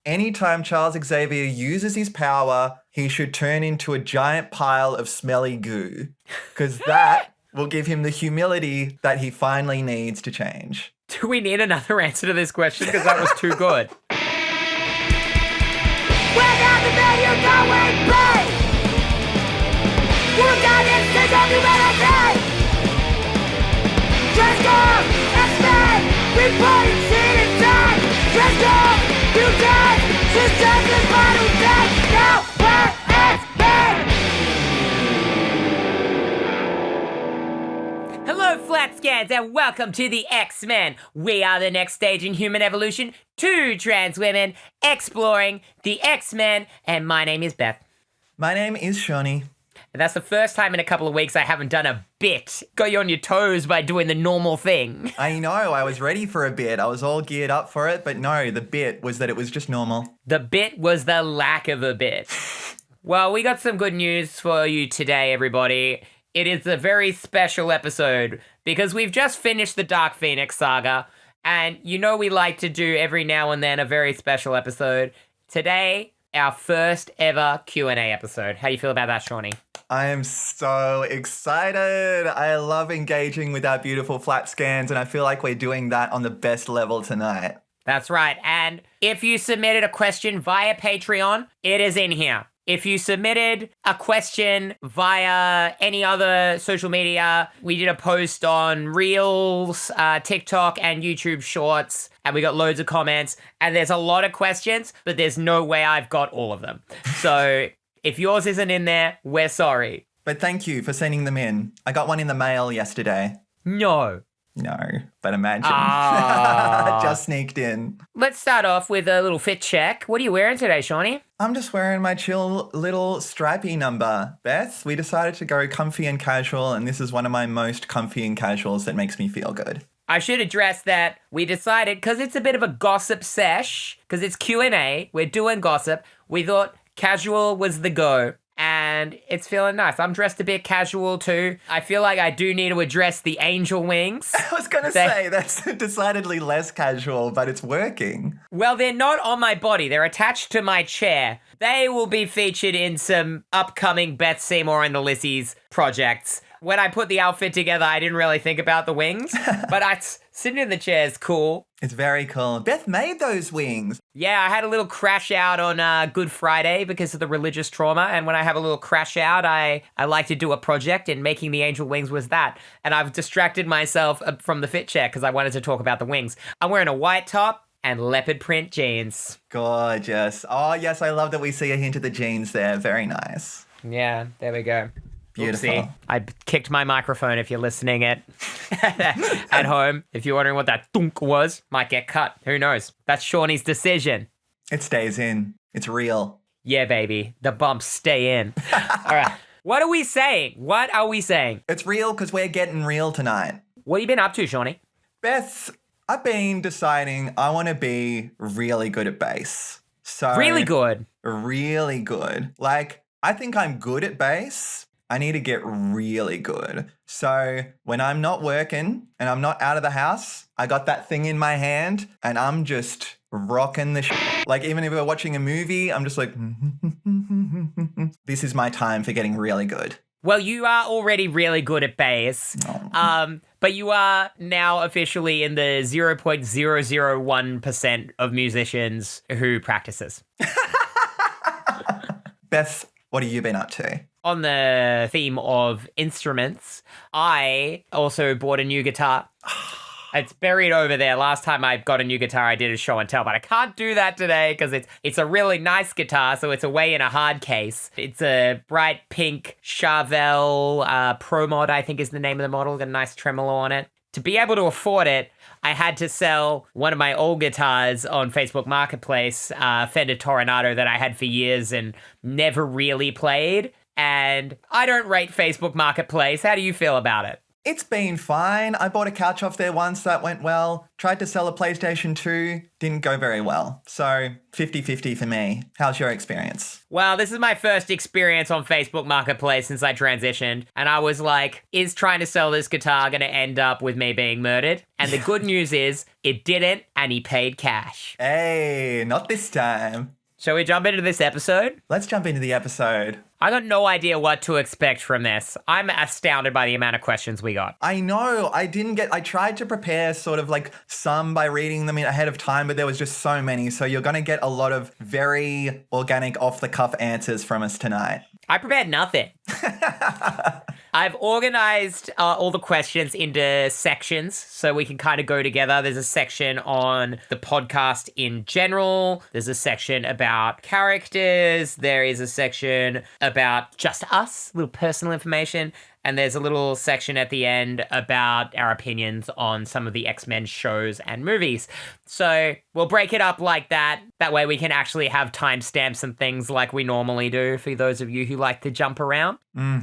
anytime Charles Xavier uses his power, he should turn into a giant pile of smelly goo. Because that will give him the humility that he finally needs to change. Do we need another answer to this question? Because that was too good. Where down the menu going, play? We're got instant of humanity. Just go, X-Men, reporting scene in time. Just go, mutants, systems is vital death. Now we're X-Men. Hello, flat scans, and welcome to the X-Men. We are the next stage in human evolution. Two trans women exploring the X-Men, and my name is Beth. My name is Seanny. And that's the first time in a couple of weeks I haven't done a bit. Got you on your toes by doing the normal thing. I know, I was ready for a bit. I was all geared up for it, but no, the bit was that it was just normal. The bit was the lack of a bit. Well, we got some good news for you today, everybody. It is a very special episode because we've just finished the Dark Phoenix saga, and you know we like to do every now and then a very special episode. Today, our first ever Q&A episode. How do you feel about that, Seanny? I am so excited. I love engaging with our beautiful flat scans, and I feel like we're doing that on the best level tonight. That's right. And if you submitted a question via Patreon, it is in here. If you submitted a question via any other social media, we did a post on Reels, TikTok, and YouTube Shorts, and we got loads of comments. And there's a lot of questions, but there's no way I've got all of them. So if yours isn't in there, we're sorry. But thank you for sending them in. I got one in the mail yesterday. No, but imagine. Just sneaked in. Let's start off with a little fit check. What are you wearing today, Seanny? I'm just wearing my chill little stripy number. Beth, we decided to go comfy and casual, and this is one of my most comfy and casuals that makes me feel good. I should address that we decided, because it's a bit of a gossip sesh, because it's Q&A, we're doing gossip, we thought casual was the go. And it's feeling nice. I'm dressed a bit casual too. I feel like I do need to address the angel wings. I was going to say, that's decidedly less casual, but it's working. Well, they're not on my body. They're attached to my chair. They will be featured in some upcoming Beth, Seymour and the Lizzies projects. When I put the outfit together, I didn't really think about the wings, but sitting in the chair is cool. It's very cool. Beth made those wings. Yeah, I had a little crash out on Good Friday because of the religious trauma, and when I have a little crash out, I like to do a project, and making the angel wings was that. And I've distracted myself from the fit check because I wanted to talk about the wings. I'm wearing a white top and leopard print jeans. Gorgeous. Oh, yes, I love that we see a hint of the jeans there. Very nice. Yeah, there we go. Beautiful. Oopsie. I kicked my microphone if you're listening at home. If you're wondering what that thunk was, might get cut. Who knows? That's Seanny's decision. It stays in. It's real. Yeah, baby. The bumps stay in. All right. What are we saying? It's real because we're getting real tonight. What have you been up to, Seanny? Beth, I've been deciding I want to be really good at bass. Really good? Really good. Like, I think I'm good at bass. I need to get really good. So when I'm not working and I'm not out of the house, I got that thing in my hand and I'm just rocking the Like, even if we're watching a movie, I'm just like, this is my time for getting really good. Well, you are already really good at bass. Oh. But you are now officially in the 0.001% of musicians who practices. Beth, what have you been up to? On the theme of instruments, I also bought a new guitar. It's buried over there. Last time I got a new guitar, I did a show and tell, but I can't do that today because it's a really nice guitar, so it's away in a hard case. It's a bright pink Charvel Pro Mod, I think is the name of the model. Got a nice tremolo on it. To be able to afford it, I had to sell one of my old guitars on Facebook Marketplace, Fender Toronado that I had for years and never really played. And I don't rate Facebook Marketplace. How do you feel about it? It's been fine. I bought a couch off there once. That went well. Tried to sell a PlayStation 2. Didn't go very well. So 50-50 for me. How's your experience? Well, this is my first experience on Facebook Marketplace since I transitioned. And I was like, is trying to sell this guitar going to end up with me being murdered? And the good news is it didn't, and he paid cash. Hey, not this time. Shall we jump into this episode? Let's jump into the episode. I got no idea what to expect from this. I'm astounded by the amount of questions we got. I know. I tried to prepare sort of like some by reading them ahead of time, but there was just so many. So you're going to get a lot of very organic, off-the-cuff answers from us tonight. I prepared nothing. I've organized all the questions into sections so we can kind of go together. There's a section on the podcast in general. There's a section about characters. There is a section about just us, little personal information. And there's a little section at the end about our opinions on some of the X-Men shows and movies. So we'll break it up like that. That way we can actually have timestamps and things like we normally do for those of you who like to jump around.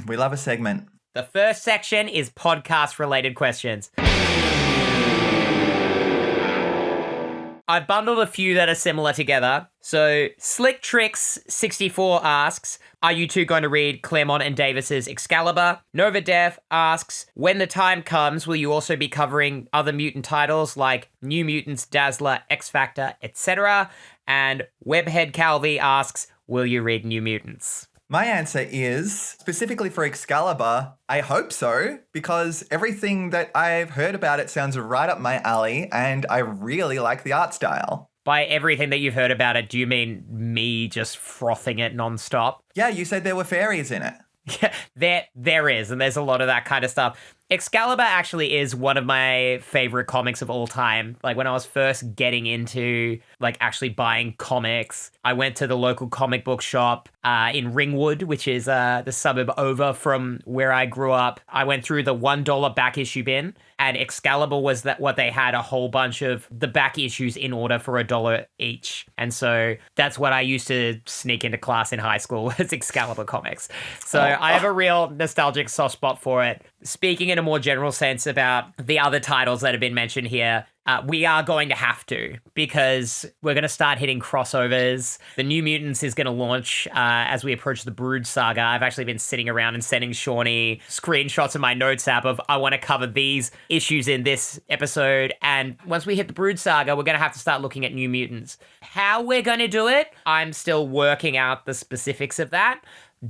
We love a segment. The first section is podcast-related questions. I've bundled a few that are similar together. So Slick Tricks 64 asks, are you two going to read Claremont and Davis's Excalibur? Nova Dev asks, when the time comes, will you also be covering other mutant titles like New Mutants, Dazzler, X-Factor, etc.? And Webhead Calvi asks, will you read New Mutants? My answer is, specifically for Excalibur, I hope so, because everything that I've heard about it sounds right up my alley, and I really like the art style. By everything that you've heard about it, do you mean me just frothing it nonstop? Yeah, you said there were fairies in it. Yeah, there is, and there's a lot of that kind of stuff. Excalibur actually is one of my favorite comics of all time. Like when I was first getting into like actually buying comics, I went to the local comic book shop in Ringwood, which is the suburb over from where I grew up. I went through the $1 back issue bin, and Excalibur was what they had, a whole bunch of the back issues in order for $1 each. And so that's what I used to sneak into class in high school was Excalibur comics. So I have a real nostalgic soft spot for it. Speaking in a more general sense about the other titles that have been mentioned here, we are going to have to, because we're going to start hitting crossovers. The New Mutants is going to launch as we approach the Brood Saga. I've actually been sitting around and sending Seanny screenshots of my notes app of I want to cover these issues in this episode. And once we hit the Brood Saga, we're going to have to start looking at New Mutants. How we're going to do it, I'm still working out the specifics of that.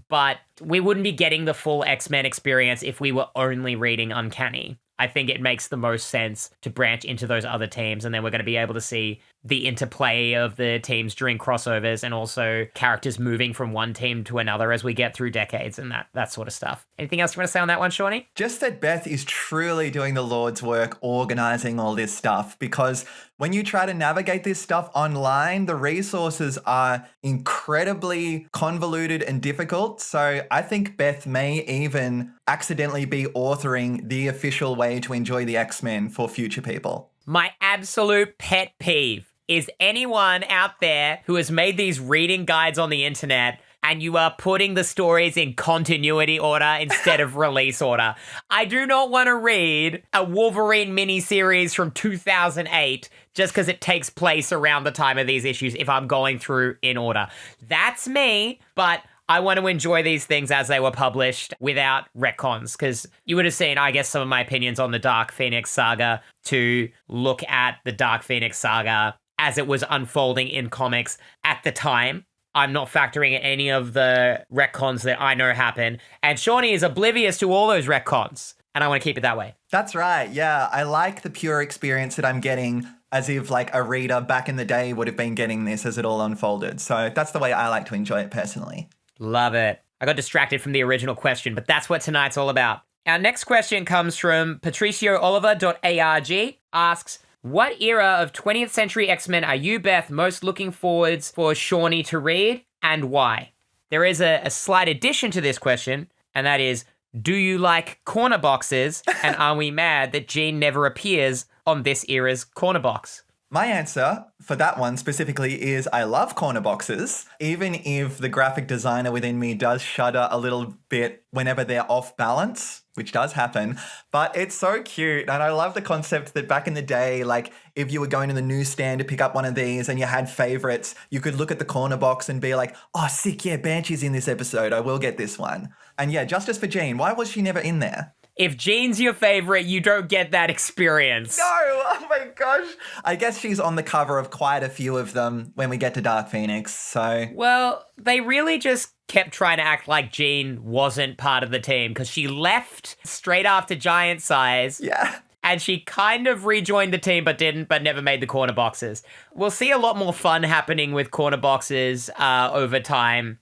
But we wouldn't be getting the full X-Men experience if we were only reading Uncanny. I think it makes the most sense to branch into those other teams, and then we're going to be able to see the interplay of the teams during crossovers and also characters moving from one team to another as we get through decades and that sort of stuff. Anything else you want to say on that one, Shawnee? Just that Beth is truly doing the Lord's work organizing all this stuff, because when you try to navigate this stuff online, the resources are incredibly convoluted and difficult. So I think Beth may even accidentally be authoring the official way to enjoy the X-Men for future people. My absolute pet peeve is anyone out there who has made these reading guides on the internet and you are putting the stories in continuity order instead of release order. I do not want to read a Wolverine miniseries from 2008 just because it takes place around the time of these issues if I'm going through in order. That's me, but I want to enjoy these things as they were published without retcons, because you would have seen, I guess, some of my opinions on the Dark Phoenix saga to look at the Dark Phoenix saga as it was unfolding in comics at the time. I'm not factoring in any of the retcons that I know happen, and Shawnee is oblivious to all those retcons, and I want to keep it that way. That's right, yeah. I like the pure experience that I'm getting as if like a reader back in the day would have been getting this as it all unfolded. So that's the way I like to enjoy it personally. Love it. I got distracted from the original question, but that's what tonight's all about. Our next question comes from patriciooliver.arg. Asks, what era of 20th century X-Men are you, Beth, most looking forwards for Shawnee to read, and why? There is a slight addition to this question, and that is, do you like corner boxes, and are we mad that Jean never appears on this era's corner box? My answer for that one specifically is I love corner boxes, even if the graphic designer within me does shudder a little bit whenever they're off balance, which does happen. But it's so cute. And I love the concept that back in the day, like if you were going to the newsstand to pick up one of these and you had favorites, you could look at the corner box and be like, oh, sick, yeah, Banshee's in this episode. I will get this one. And yeah, justice for Jean. Why was she never in there? If Jean's your favorite, you don't get that experience. No, oh my gosh. I guess she's on the cover of quite a few of them when we get to Dark Phoenix, so... Well, they really just kept trying to act like Jean wasn't part of the team because she left straight after Giant Size. Yeah. And she kind of rejoined the team but never made the corner boxes. We'll see a lot more fun happening with corner boxes over time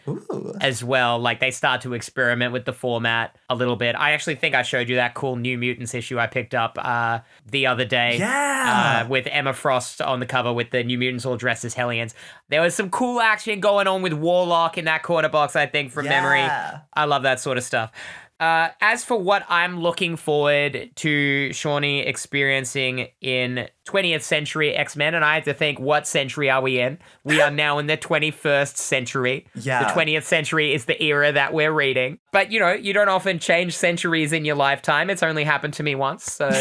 as well. Like they start to experiment with the format a little bit. I actually think I showed you that cool New Mutants issue I picked up the other day. Yeah. With Emma Frost on the cover with the New Mutants all dressed as Hellions. There was some cool action going on with Warlock in that corner box, I think, from memory. I love that sort of stuff. As for what I'm looking forward to Seanny experiencing in 20th century X-Men, and I had to think, what century are we in? We are now in the 21st century. Yeah. The 20th century is the era that we're reading. But, you know, you don't often change centuries in your lifetime. It's only happened to me once, so...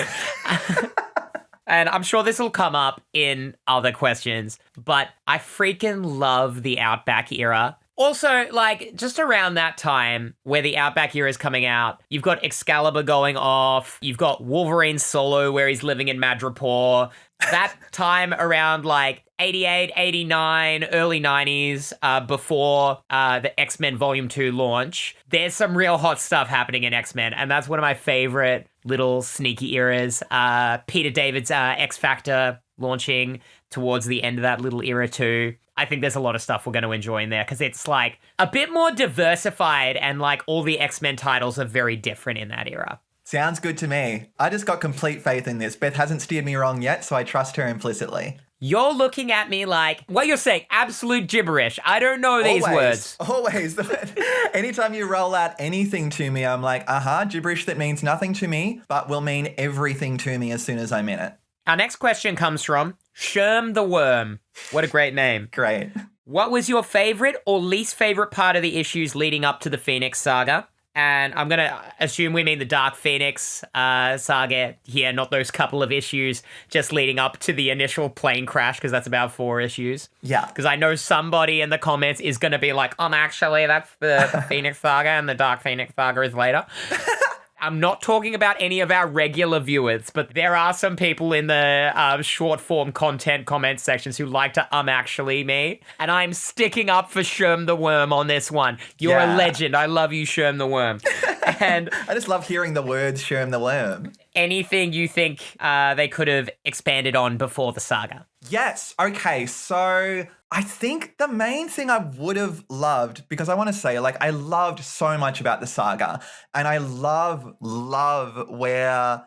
And I'm sure this will come up in other questions, but I freaking love the Outback era. Also, like, just around that time where the Outback era is coming out, you've got Excalibur going off, you've got Wolverine solo where he's living in Madripoor. That time around, like, 88, 89, early 90s, before the X-Men Volume 2 launch, there's some real hot stuff happening in X-Men, and that's one of my favorite little sneaky eras. Peter David's X-Factor launching towards the end of that little era too. I think there's a lot of stuff we're going to enjoy in there because it's like a bit more diversified and like all the X-Men titles are very different in that era. Sounds good to me. I just got complete faith in this. Beth hasn't steered me wrong yet, so I trust her implicitly. You're looking at me like, what you're saying, absolute gibberish. I don't know these words. Always. Anytime you roll out anything to me, I'm like, gibberish that means nothing to me, but will mean everything to me as soon as I'm in it. Our next question comes from Sherm the Worm. What a great name. Great. What was your favorite or least favorite part of the issues leading up to the Phoenix Saga? And I'm going to assume we mean the Dark Phoenix saga here, not those couple of issues just leading up to the initial plane crash, because that's about 4 issues. Yeah. Because I know somebody in the comments is going to be like, actually, that's the Phoenix Saga and the Dark Phoenix Saga is later. I'm not talking about any of our regular viewers, but there are some people in the short form content comment sections who like to actually me. And I'm sticking up for Sherm the Worm on this one. You're a legend. I love you, Sherm the Worm. And I just love hearing the words Sherm the Worm. Anything you think they could have expanded on before the saga? Yes. Okay. So I think the main thing I would have loved, because I want to say, like, I loved so much about the saga, and I love where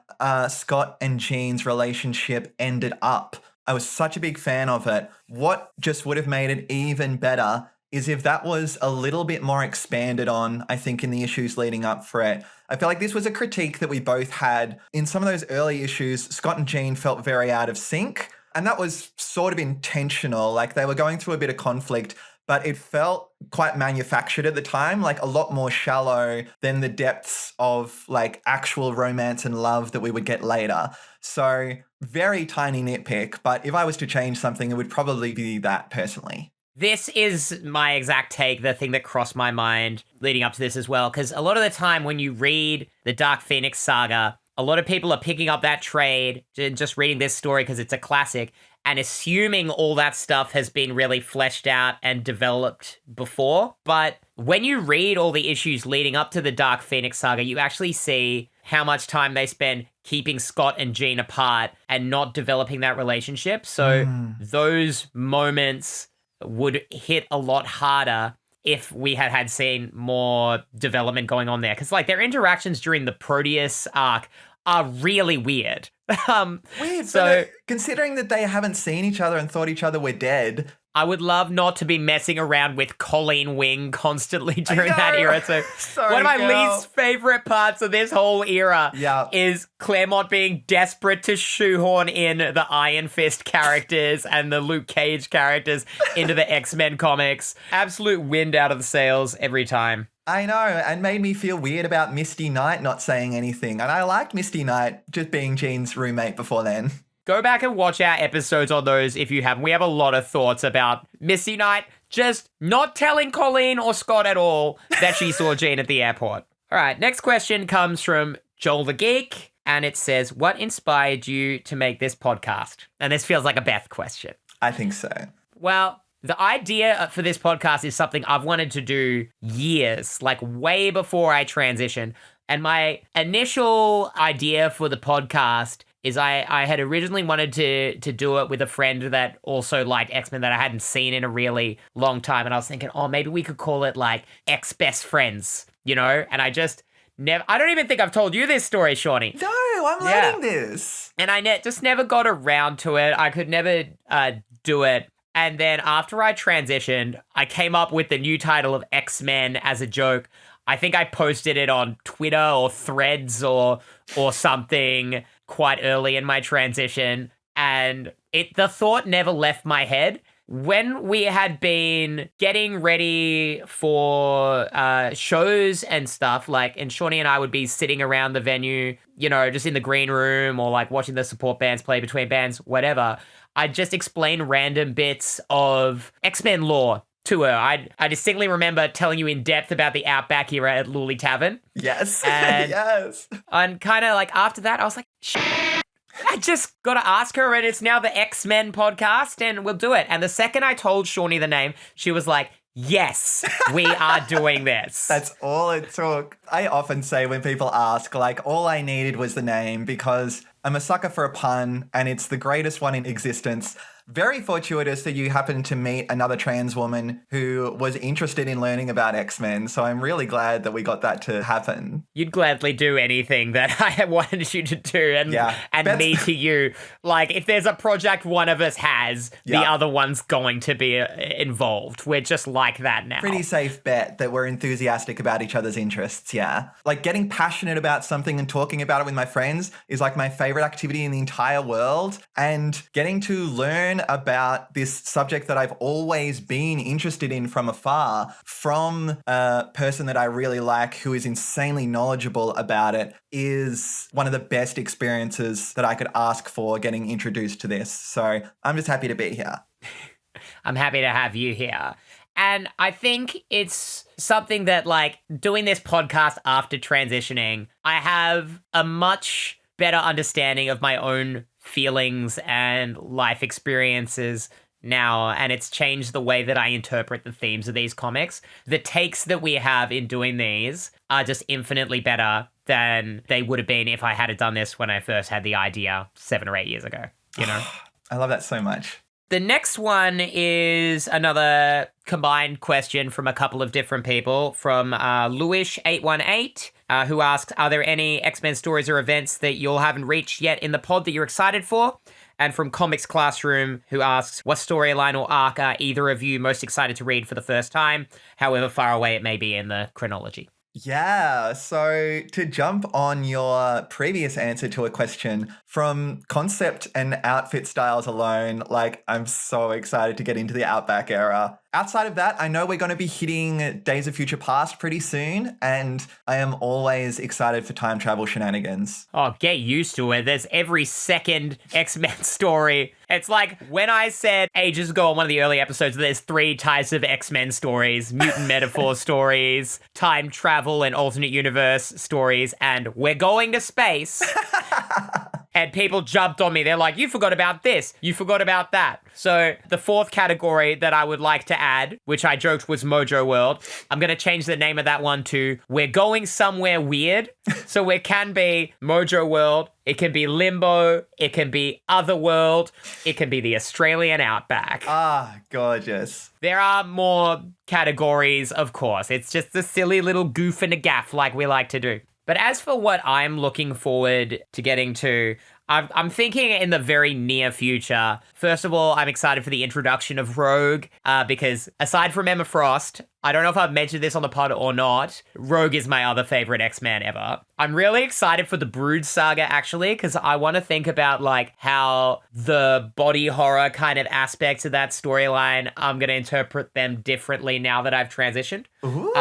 Scott and Jean's relationship ended up. I was such a big fan of it. What just would have made it even better is if that was a little bit more expanded on, I think, in the issues leading up for it. I feel like this was a critique that we both had. In some of those early issues, Scott and Jean felt very out of sync. And that was sort of intentional. Like they were going through a bit of conflict, but it felt quite manufactured at the time, like a lot more shallow than the depths of like actual romance and love that we would get later. So very tiny nitpick, but if I was to change something, it would probably be that personally. This is my exact take, the thing that crossed my mind leading up to this as well, because a lot of the time when you read the Dark Phoenix saga, a lot of people are picking up that trade and just reading this story because it's a classic and assuming all that stuff has been really fleshed out and developed before. But when you read all the issues leading up to the Dark Phoenix saga, you actually see how much time they spend keeping Scott and Jean apart and not developing that relationship. So those moments would hit a lot harder if we had seen more development going on there. Because, like, their interactions during the Proteus arc are really weird. Weird, so considering that they haven't seen each other and thought each other were dead. I would love not to be messing around with Colleen Wing constantly during that era. So Sorry, one of my girl. least favorite parts of this whole era Yeah. is Claremont being desperate to shoehorn in the Iron Fist characters and the Luke Cage characters into the X-Men comics. Absolute wind out of the sails every time. I know, and made me feel weird about Misty Knight not saying anything. And I liked Misty Knight just being Jean's roommate before then. Go back and watch our episodes on those if you haven't. We have a lot of thoughts about Misty Knight just not telling Colleen or Scott at all that she saw Jean at the airport. All right, next question comes from Joel the Geek, and it says, what inspired you to make this podcast? And this feels like a Beth question. I think so. Well, the idea for this podcast is something I've wanted to do years, like way before I transitioned. And my initial idea for the podcast is I had originally wanted to do it with a friend that also liked X-Men that I hadn't seen in a really long time. And I was thinking, oh, maybe we could call it like X-Best Friends, you know? And I just never, I don't even think I've told you this story, Shawnee. No, I'm learning this. And I just never got around to it. I could never do it. And then after I transitioned, I came up with the new title of X-Men as a joke. I think I posted it on Twitter or Threads or something quite early in my transition. And the thought never left my head. When we had been getting ready for shows and stuff, and Shawnee and I would be sitting around the venue, you know, just in the green room or like watching the support bands play between bands, whatever, I'd just explain random bits of X-Men lore to her. I distinctly remember telling you in depth about the Outback era at Lully Tavern. Yes. And, yes. And kind of like after that, I was like, I just got to ask her, and it's now the X-Men podcast, and we'll do it. And the second I told Shawnee the name, she was like, yes, we are doing this. That's all it took. I often say when people ask, all I needed was the name because I'm a sucker for a pun, and it's the greatest one in existence. Very fortuitous that you happened to meet another trans woman who was interested in learning about X-Men. So I'm really glad that we got that to happen. You'd gladly do anything that I wanted you to do and me to you. Like, if there's a project one of us has, the other one's going to be involved. We're just like that now. Pretty safe bet that we're enthusiastic about each other's interests, yeah. Like, getting passionate about something and talking about it with my friends is like my favorite activity in the entire world. And getting to learn about this subject that I've always been interested in from afar from a person that I really like who is insanely knowledgeable about it is one of the best experiences that I could ask for getting introduced to this. So I'm just happy to be here. I'm happy to have you here. And I think it's something that, doing this podcast after transitioning, I have a much better understanding of my own feelings and life experiences now, and it's changed the way that I interpret the themes of these comics. The takes that we have in doing these are just infinitely better than they would have been if I had done this when I first had the idea 7 or 8 years ago, you know? I love that so much. The next one is another combined question from a couple of different people, from Luish818, who asks, are there any X-Men stories or events that you all haven't reached yet in the pod that you're excited for? And from Comics Classroom, who asks, what storyline or arc are either of you most excited to read for the first time, however far away it may be in the chronology? Yeah, so to jump on your previous answer to a question, from concept and outfit styles alone, I'm so excited to get into the Outback era. Outside of that, I know we're going to be hitting Days of Future Past pretty soon, and I am always excited for time travel shenanigans. Oh, get used to it. There's every second X-Men story. It's like when I said ages ago on one of the early episodes, there's 3 types of X-Men stories: mutant metaphor stories, time travel and alternate universe stories, and we're going to space. And people jumped on me. They're like, you forgot about this. You forgot about that. So the 4th category that I would like to add, which I joked was Mojo World, I'm going to change the name of that one to We're Going Somewhere Weird. So it can be Mojo World. It can be Limbo. It can be Otherworld. It can be the Australian Outback. Ah, gorgeous. There are more categories, of course. It's just a silly little goof and a gaff like we like to do. But as for what I'm looking forward to getting to, I'm thinking in the very near future. First of all, I'm excited for the introduction of Rogue because aside from Emma Frost, I don't know if I've mentioned this on the pod or not, Rogue is my other favorite X-Man ever. I'm really excited for the Brood saga, actually, because I want to think about, like, how the body horror kind of aspects of that storyline, I'm going to interpret them differently now that I've transitioned. Ooh.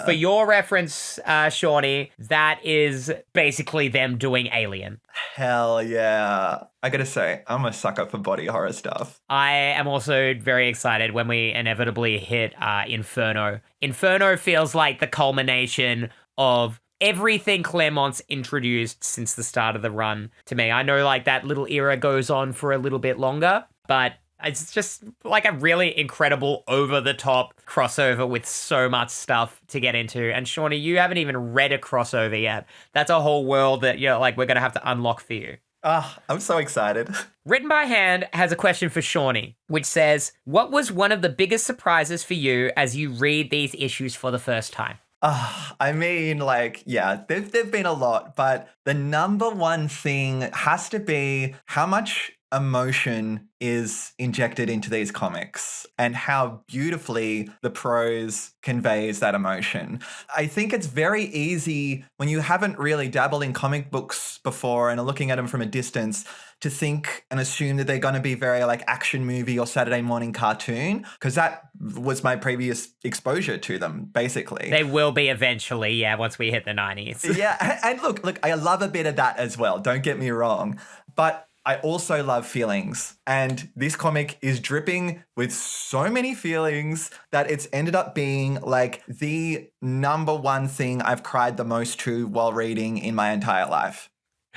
For your reference, Seanny, that is basically them doing Alien. Hell yeah. I gotta say, I'm a sucker for body horror stuff. I am also very excited when we inevitably hit Inferno. Inferno feels like the culmination of everything Claremont's introduced since the start of the run to me. I know like that little era goes on for a little bit longer, but it's just like a really incredible over-the-top crossover with so much stuff to get into. And Seanny, you haven't even read a crossover yet. That's a whole world that we're going to have to unlock for you. I'm so excited. Written by Hand has a question for Seanny, which says, what was one of the biggest surprises for you as you read these issues for the first time? I mean, like, yeah, there've been a lot, but the number one thing has to be how much emotion is injected into these comics and how beautifully the prose conveys that emotion. I think it's very easy when you haven't really dabbled in comic books before and are looking at them from a distance to think and assume that they're going to be very like action movie or Saturday morning cartoon, because that was my previous exposure to them, basically. They will be eventually, yeah, once we hit the 90s. Yeah, and look, I love a bit of that as well, don't get me wrong, but I also love feelings, and this comic is dripping with so many feelings that it's ended up being like the number one thing I've cried the most to while reading in my entire life.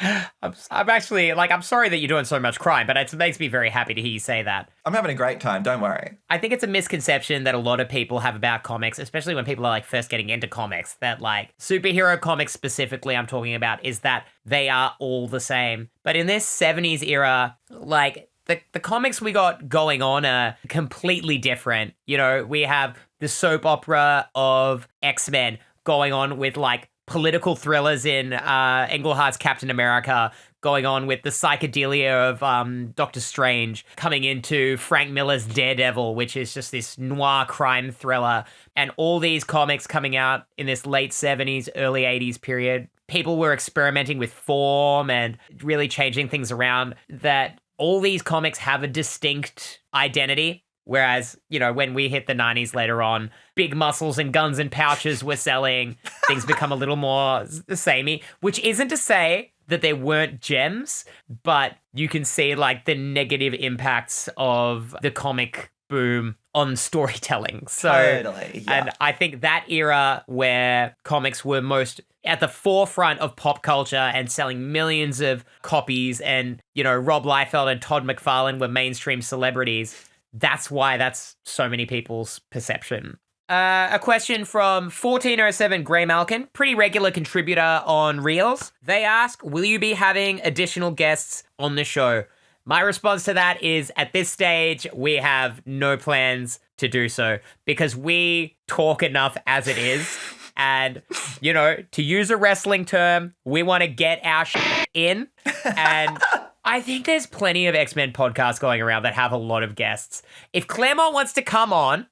I'm actually, like, I'm sorry that you're doing so much crying, but it makes me very happy to hear you say that. I'm having a great time, don't worry. I think it's a misconception that a lot of people have about comics, especially when people are, like, first getting into comics, that, like, superhero comics specifically I'm talking about is that they are all the same. But in this 70s era, like, the comics we got going on are completely different. You know, we have the soap opera of X-Men going on with, like, political thrillers in Englehart's Captain America, going on with the psychedelia of Doctor Strange, coming into Frank Miller's Daredevil, which is just this noir crime thriller, and all these comics coming out in this late 70s, early 80s period. People were experimenting with form and really changing things around, that all these comics have a distinct identity. Whereas, you know, when we hit the 90s later on, big muscles and guns and pouches were selling. Things become a little more samey, which isn't to say that there weren't gems, but you can see like the negative impacts of the comic boom on storytelling. So, totally, yeah. And I think that era where comics were most at the forefront of pop culture and selling millions of copies, and, you know, Rob Liefeld and Todd McFarlane were mainstream celebrities. That's why that's so many people's perception. A question from 1407 Grey Malkin, pretty regular contributor on Reels. They ask, will you be having additional guests on the show? My response to that is, at this stage, we have no plans to do so because we talk enough as it is. And, you know, to use a wrestling term, we want to get our shit in. And I think there's plenty of X-Men podcasts going around that have a lot of guests. If Claremont wants to come on,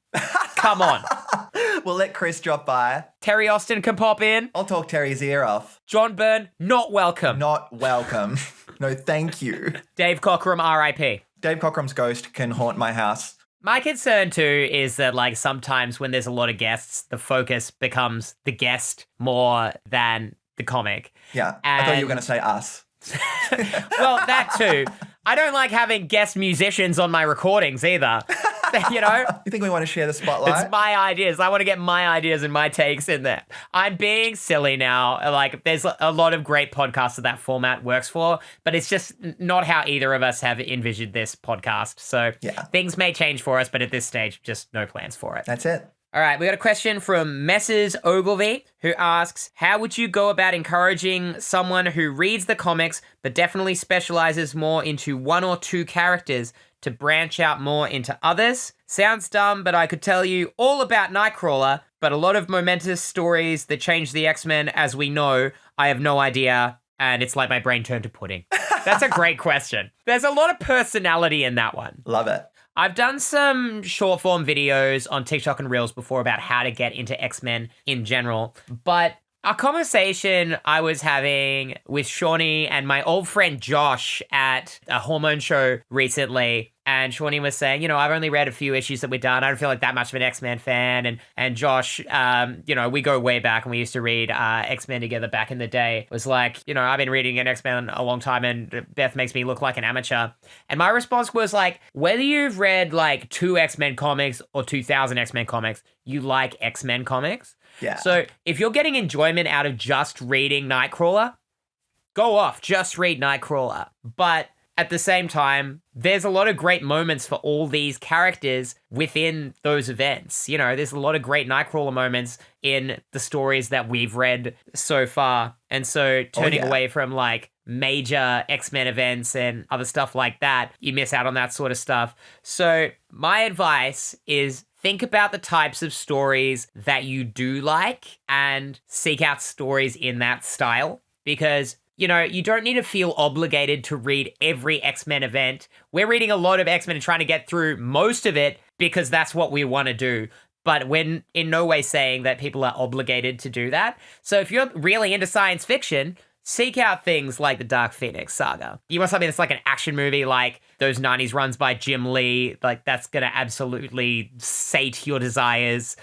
come on. We'll let Chris drop by. Terry Austin can pop in. I'll talk Terry's ear off. John Byrne, not welcome. Not welcome. No, thank you. Dave Cockrum, R.I.P. Dave Cockram's ghost can haunt my house. My concern, too, is that, like, sometimes when there's a lot of guests, the focus becomes the guest more than the comic. Yeah, I thought you were going to say us. Well, that too. I don't like having guest musicians on my recordings either. You know? You think we want to share the spotlight? It's my ideas. I want to get my ideas and my takes in there. I'm being silly now. Like, there's a lot of great podcasts that format works for, but it's just not how either of us have envisioned this podcast. So yeah, things may change for us, but at this stage, just no plans for it. That's it. All right, we got a question from Messrs. Ogilvy, who asks, how would you go about encouraging someone who reads the comics but definitely specializes more into one or two characters to branch out more into others? Sounds dumb, but I could tell you all about Nightcrawler, but a lot of momentous stories that change the X-Men, as we know, I have no idea, and it's like my brain turned to pudding. That's a great question. There's a lot of personality in that one. Love it. I've done some short form videos on TikTok and Reels before about how to get into X-Men in general, but a conversation I was having with Seanny and my old friend Josh at a hormone show recently, and Seanny was saying, I've only read a few issues that we've done. I don't feel like that much of an X-Men fan. And Josh, we go way back and we used to read X-Men together back in the day. Was like, I've been reading an X-Men a long time and Beth makes me look like an amateur. And my response was like, whether you've read like 2 X-Men comics or 2,000 X-Men comics, you like X-Men comics. Yeah. So if you're getting enjoyment out of just reading Nightcrawler, go off, just read Nightcrawler. But at the same time, there's a lot of great moments for all these characters within those events. There's a lot of great Nightcrawler moments in the stories that we've read so far. And so turning away from like major X-Men events and other stuff like that, you miss out on that sort of stuff. So my advice is think about the types of stories that you do like and seek out stories in that style, because you don't need to feel obligated to read every X-Men event. We're reading a lot of X-Men and trying to get through most of it because that's what we want to do. But we're in no way saying that people are obligated to do that. So if you're really into science fiction, seek out things like the Dark Phoenix saga. You want something that's like an action movie, like those 90s runs by Jim Lee, like that's going to absolutely sate your desires.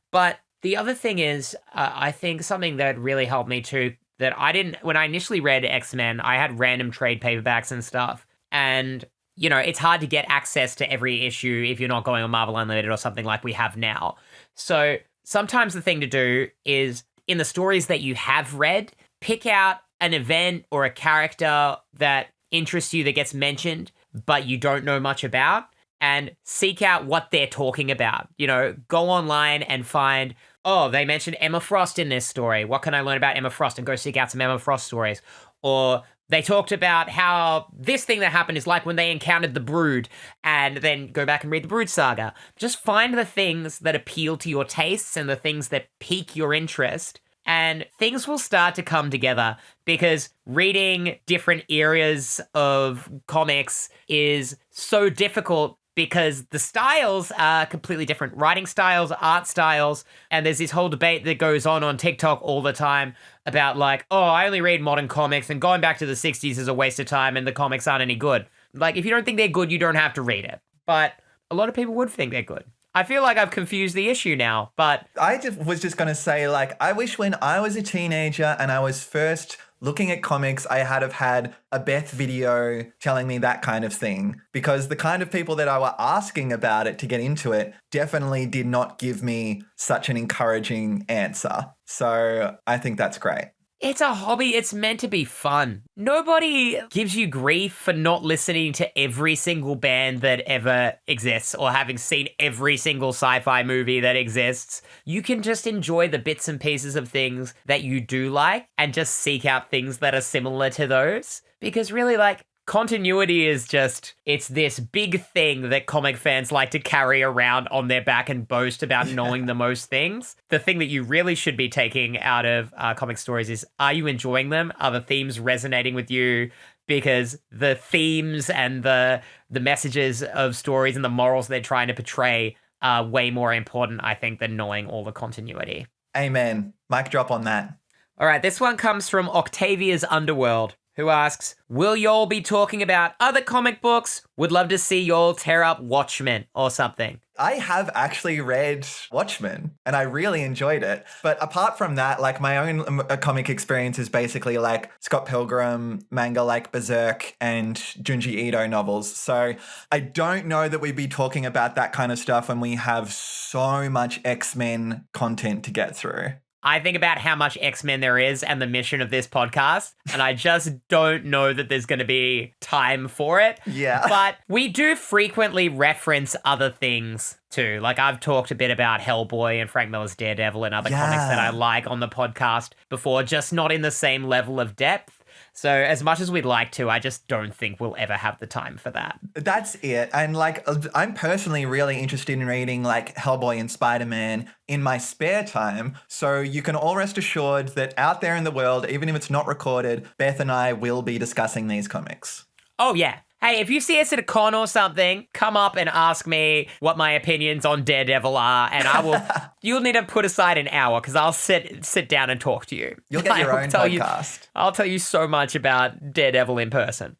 But the other thing is, I think something that really helped me too, that I didn't, when I initially read X-Men, I had random trade paperbacks and stuff. And, it's hard to get access to every issue if you're not going on Marvel Unlimited or something like we have now. So sometimes the thing to do is, in the stories that you have read, pick out an event or a character that interests you that gets mentioned, but you don't know much about, and seek out what they're talking about. Go online and find, they mentioned Emma Frost in this story. What can I learn about Emma Frost? And go seek out some Emma Frost stories. Or they talked about how this thing that happened is like when they encountered the Brood, and then go back and read the Brood saga. Just find the things that appeal to your tastes and the things that pique your interest, and things will start to come together, because reading different areas of comics is so difficult because the styles are completely different. Writing styles, art styles, and there's this whole debate that goes on TikTok all the time about like, I only read modern comics and going back to the 60s is a waste of time and the comics aren't any good. Like, if you don't think they're good, you don't have to read it. But a lot of people would think they're good. I feel like I've confused the issue now, but I was just going to say, like, I wish when I was a teenager and I was first looking at comics, I had a Beth video telling me that kind of thing, because the kind of people that I were asking about it to get into it definitely did not give me such an encouraging answer. So I think that's great. It's a hobby. It's meant to be fun. Nobody gives you grief for not listening to every single band that ever exists or having seen every single sci-fi movie that exists. You can just enjoy the bits and pieces of things that you do like and just seek out things that are similar to those. Because really, like, continuity is just, it's this big thing that comic fans like to carry around on their back and boast about knowing the most things. The thing that you really should be taking out of comic stories is, are you enjoying them? Are the themes resonating with you? Because the themes and the messages of stories and the morals they're trying to portray are way more important, I think, than knowing all the continuity. Amen. Mic drop on that. All right, this one comes from Octavia's Underworld, who asks, will y'all be talking about other comic books? Would love to see y'all tear up Watchmen or something. I have actually read Watchmen and I really enjoyed it. But apart from that, like, my own comic experience is basically like Scott Pilgrim, manga like Berserk, and Junji Ito novels. So I don't know that we'd be talking about that kind of stuff when we have so much X-Men content to get through. I think about how much X-Men there is and the mission of this podcast, and I just don't know that there's going to be time for it. Yeah. But we do frequently reference other things too. Like, I've talked a bit about Hellboy and Frank Miller's Daredevil and other comics that I like on the podcast before, just not in the same level of depth. So as much as we'd like to, I just don't think we'll ever have the time for that. That's it. And like, I'm personally really interested in reading like Hellboy and Spider-Man in my spare time. So you can all rest assured that out there in the world, even if it's not recorded, Beth and I will be discussing these comics. Oh, yeah. Hey, if you see us at a con or something, come up and ask me what my opinions on Daredevil are, and I will. You'll need to put aside an hour because I'll sit down and talk to you. You'll get your own podcast. I'll tell you so much about Daredevil in person.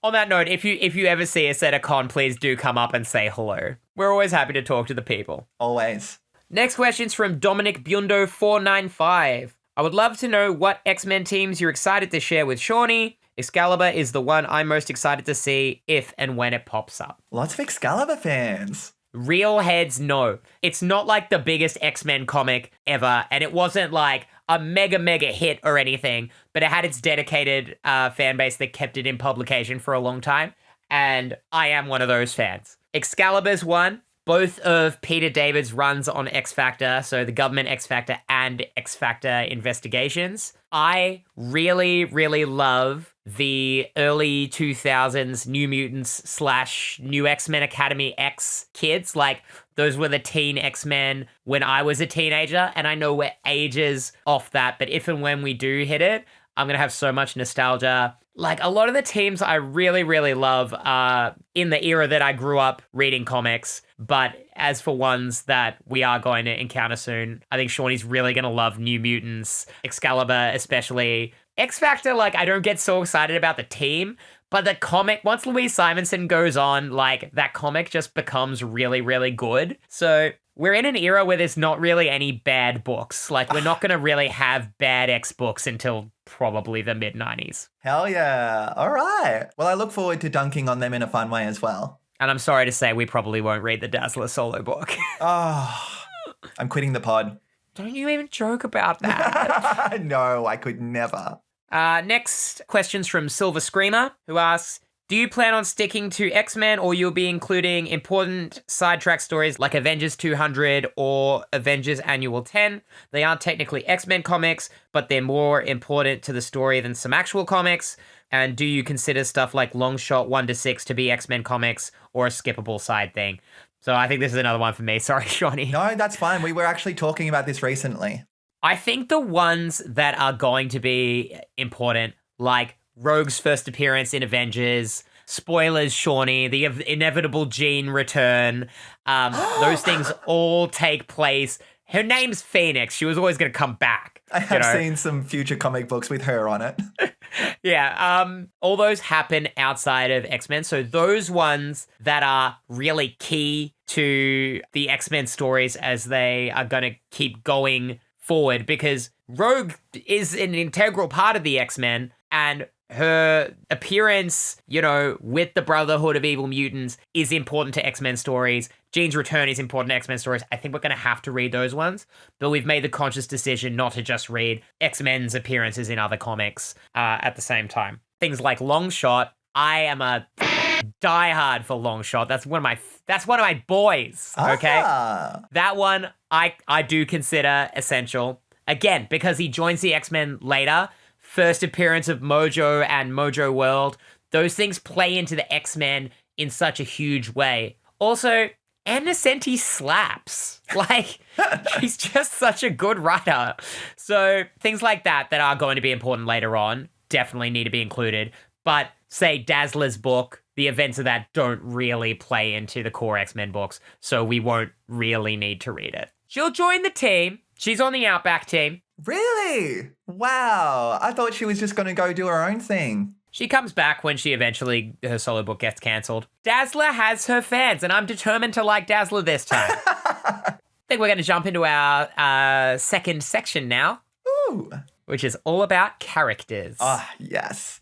On that note, if you ever see us at a con, please do come up and say hello. We're always happy to talk to the people. Always. Next question's from Dominic Bundo 495. I would love to know what X-Men teams you're excited to share with Seanny. Excalibur is the one I'm most excited to see if and when it pops up. Lots of Excalibur fans. Real heads, no. It's not like the biggest X-Men comic ever, and it wasn't like a mega hit or anything, but it had its dedicated fan base that kept it in publication for a long time, and I am one of those fans. Excalibur's one. Both of Peter David's runs on X Factor, so the government X Factor and X Factor investigations. I really love the early 2000s New Mutants / New X-Men Academy X kids. Like, those were the teen X-Men when I was a teenager, and I know we're ages off that, but if and when we do hit it, I'm going to have so much nostalgia. Like, a lot of the teams I really love are in the era that I grew up reading comics. But as for ones that we are going to encounter soon, I think Seanny's really going to love New Mutants, Excalibur especially. X-Factor, like, I don't get so excited about the team, but the comic, once Louise Simonson goes on, like, that comic just becomes really good. So we're in an era where there's not really any bad books. Like, we're not going to really have bad X books until probably the mid-90s. Hell yeah. All right. Well, I look forward to dunking on them in a fun way as well. And I'm sorry to say we probably won't read the Dazzler solo book. Oh, I'm quitting the pod. Don't you even joke about that. No, I could never. Next question's from Silver Screamer, who asks, do you plan on sticking to X-Men, or you'll be including important sidetrack stories like Avengers 200 or Avengers Annual 10? They aren't technically X-Men comics, but they're more important to the story than some actual comics. And do you consider stuff like Long Shot 1-6 to be X-Men comics or a skippable side thing? So I think this is another one for me. Sorry, Seanny. No, that's fine. We were actually talking about this recently. I think the ones that are going to be important, like Rogue's first appearance in Avengers, spoilers, Seanny, the inevitable Jean return, those things all take place. Her name's Phoenix. She was always going to come back. I have seen some future comic books with her on it. Yeah, all those happen outside of X-Men. So those ones that are really key to the X-Men stories as they are going to keep going forward, because Rogue is an integral part of the X-Men, and her appearance, with the Brotherhood of Evil Mutants is important to X-Men stories. Jean's return is important to X-Men stories. I think we're going to have to read those ones, but we've made the conscious decision not to just read X-Men's appearances in other comics at the same time. Things like Long Shot. I am a diehard for Long Shot. That's one of my boys. Okay, that one I do consider essential. Again, because he joins the X-Men later. First appearance of Mojo and Mojo World. Those things play into the X-Men in such a huge way. Also, Ann Nocenti slaps. Like, she's just such a good writer. So things like that are going to be important later on definitely need to be included. But say Dazzler's book, the events of that don't really play into the core X-Men books, so we won't really need to read it. She'll join the team. She's on the Outback team. Really? Wow. I thought she was just going to go do her own thing. She comes back when her solo book gets cancelled. Dazzler has her fans, and I'm determined to like Dazzler this time. I think we're going to jump into our second section now. Ooh. Which is all about characters. Ah, yes.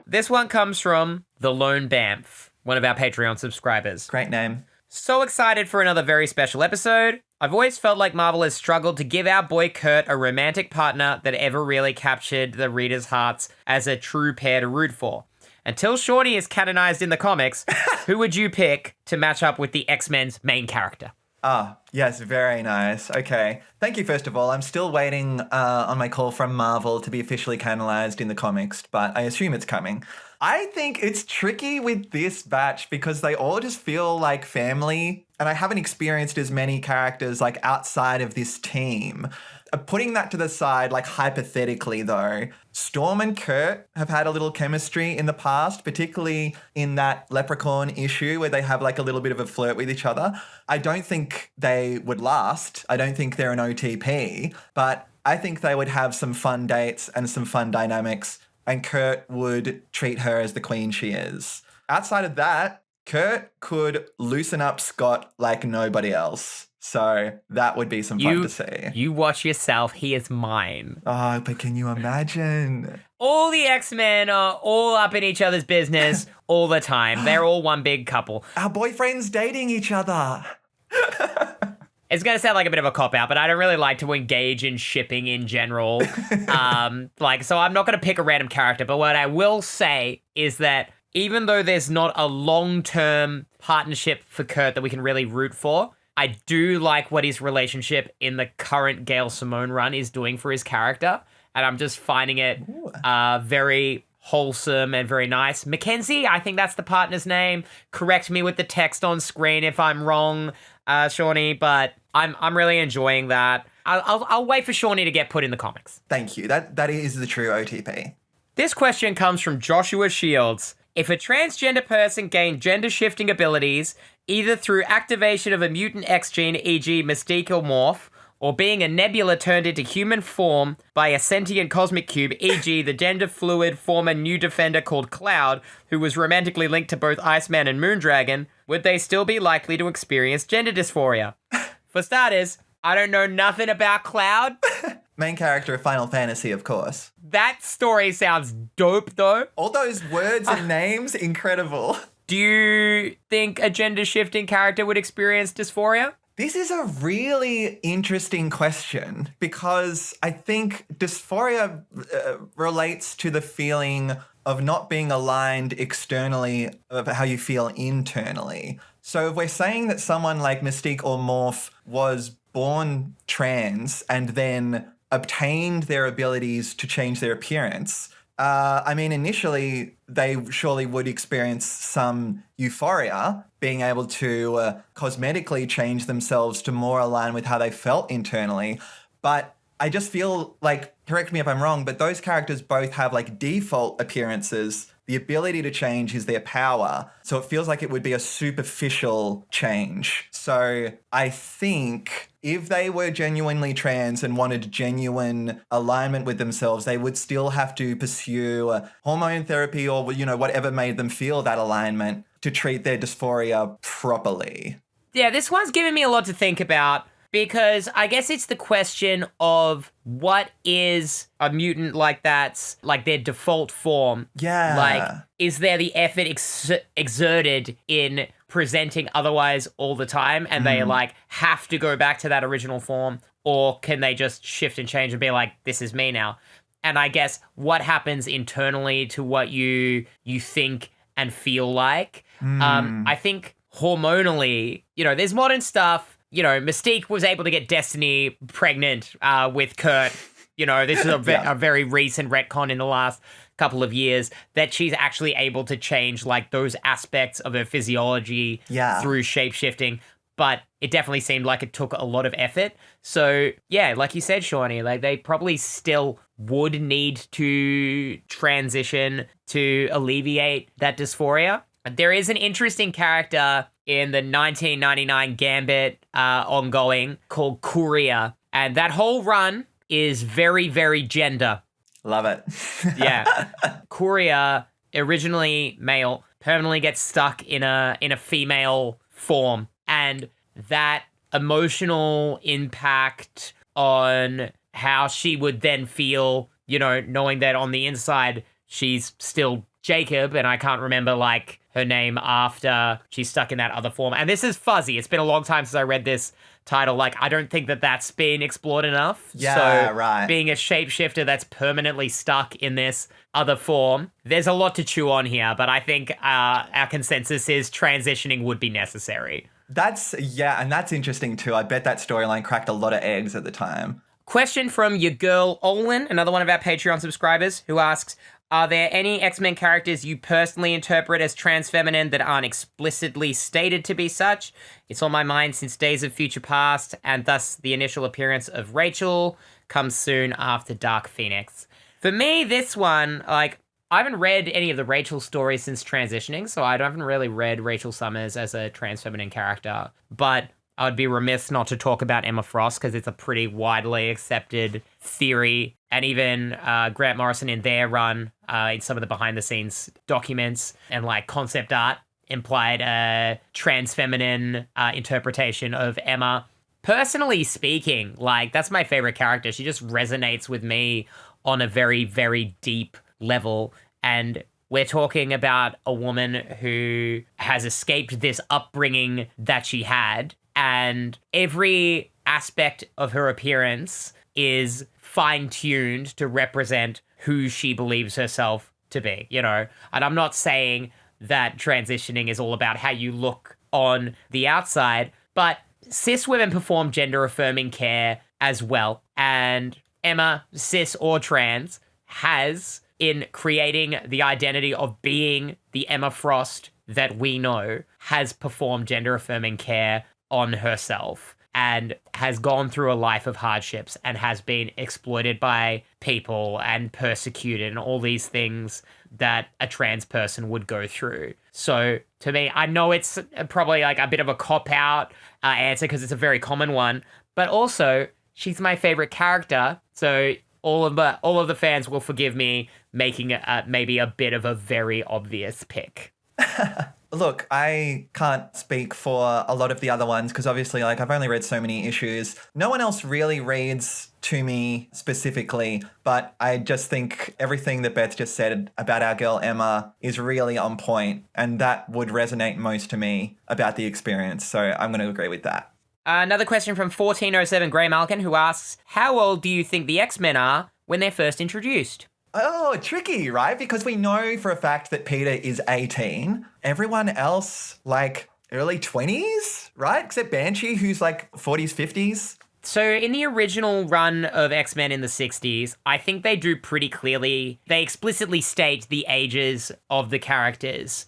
This one comes from The Lone Bamf, one of our Patreon subscribers. Great name. So excited for another very special episode. I've always felt like Marvel has struggled to give our boy Kurt a romantic partner that ever really captured the readers' hearts as a true pair to root for. Until Seanny is canonized in the comics, who would you pick to match up with the X-Men's main character? Ah, yes, very nice. Okay. Thank you, first of all. I'm still waiting on my call from Marvel to be officially canonized in the comics, but I assume it's coming. I think it's tricky with this batch because they all just feel like family, and I haven't experienced as many characters like outside of this team. Putting that to the side, like hypothetically though, Storm and Kurt have had a little chemistry in the past, particularly in that Leprechaun issue where they have like a little bit of a flirt with each other. I don't think they would last. I don't think they're an OTP, but I think they would have some fun dates and some fun dynamics, and Kurt would treat her as the queen she is. Outside of that, Kurt could loosen up Scott like nobody else. So that would be some fun to see. You watch yourself. He is mine. Oh, but can you imagine? All the X-Men are all up in each other's business all the time. They're all one big couple. Our boyfriends dating each other. It's going to sound like a bit of a cop-out, but I don't really like to engage in shipping in general. So I'm not going to pick a random character. But what I will say is that even though there's not a long-term partnership for Kurt that we can really root for, I do like what his relationship in the current Gail Simone run is doing for his character. And I'm just finding it very wholesome and very nice. Mackenzie, I think that's the partner's name. Correct me with the text on screen if I'm wrong, Seanny, but I'm really enjoying that. I'll wait for Seanny to get put in the comics. Thank you. That is the true OTP. This question comes from Joshua Shields. If a transgender person gained gender-shifting abilities, either through activation of a mutant X gene, e.g. Mystique or Morph, or being a nebula turned into human form by a sentient cosmic cube, e.g. the gender-fluid former new defender called Cloud, who was romantically linked to both Iceman and Moondragon, would they still be likely to experience gender dysphoria? For starters, I don't know nothing about Cloud. Main character of Final Fantasy, of course. That story sounds dope, though. All those words and names, incredible. Do you think a gender-shifting character would experience dysphoria? This is a really interesting question because I think dysphoria relates to the feeling of not being aligned externally of how you feel internally. So if we're saying that someone like Mystique or Morph was born trans and then obtained their abilities to change their appearance, initially they surely would experience some euphoria being able to cosmetically change themselves to more align with how they felt internally. But I just feel like, correct me if I'm wrong, but those characters both have like default appearances. The ability to change is their power. So it feels like it would be a superficial change. So I think if they were genuinely trans and wanted genuine alignment with themselves, they would still have to pursue hormone therapy or, whatever made them feel that alignment to treat their dysphoria properly. Yeah, this one's giving me a lot to think about because I guess it's the question of what is a mutant like that's like their default form? Yeah. Like, is there the effort exerted in presenting otherwise all the time and they like have to go back to that original form, or can they just shift and change and be like, this is me now? And I guess what happens internally to what you think and feel like. I think hormonally, there's modern stuff. Mystique was able to get Destiny pregnant with Kurt. This is a very recent retcon in the last couple of years that she's actually able to change like those aspects of her physiology through shape-shifting. But it definitely seemed like it took a lot of effort. So, yeah, like you said, Seanny, like they probably still would need to transition to alleviate that dysphoria. There is an interesting character in the 1999 Gambit ongoing called Courier. And that whole run is very, very gender. Love it. Yeah. Courier, originally male, permanently gets stuck in a female form. And that emotional impact on how she would then feel, knowing that on the inside she's still Jacob, and I can't remember like her name after she's stuck in that other form. And this is fuzzy. It's been a long time since I read this title. Like, I don't think that that's been explored enough. Yeah, so right. being a shapeshifter that's permanently stuck in this other form, there's a lot to chew on here, but I think our consensus is transitioning would be necessary. And that's interesting too. I bet that storyline cracked a lot of eggs at the time. Question from your girl Olin, another one of our Patreon subscribers, who asks, are there any X-Men characters you personally interpret as trans feminine that aren't explicitly stated to be such? It's on my mind since Days of Future Past, and thus the initial appearance of Rachel comes soon after Dark Phoenix. For me, this one, like, I haven't read any of the Rachel stories since transitioning, so I haven't really read Rachel Summers as a trans feminine character, but I would be remiss not to talk about Emma Frost because it's a pretty widely accepted theory. And even Grant Morrison in their run, in some of the behind-the-scenes documents and like concept art, implied a trans feminine interpretation of Emma. Personally speaking, like, that's my favorite character. She just resonates with me on a very, very deep level. And we're talking about a woman who has escaped this upbringing that she had, and every aspect of her appearance is fine-tuned to represent who she believes herself to be, you know? And I'm not saying that transitioning is all about how you look on the outside, but cis women perform gender-affirming care as well. And Emma, cis or trans, has, in creating the identity of being the Emma Frost that we know, has performed gender-affirming care on herself and has gone through a life of hardships and has been exploited by people and persecuted and all these things that a trans person would go through. So to me, I know it's probably like a bit of a cop-out answer because it's a very common one, but also she's my favorite character. So all of the fans will forgive me making maybe a bit of a very obvious pick. Look, I can't speak for a lot of the other ones because obviously, like, I've only read so many issues. No one else really reads to me specifically, but I just think everything that Beth just said about our girl Emma is really on point, and that would resonate most to me about the experience. So I'm going to agree with that. Another question from 1407 Grey Malkin, who asks, how old do you think the X-Men are when they're first introduced? Oh, tricky, right? Because we know for a fact that Peter is 18. Everyone else, like, early 20s, right? Except Banshee, who's like 40s, 50s. So in the original run of X-Men in the 60s, I think they do pretty clearly, they explicitly state the ages of the characters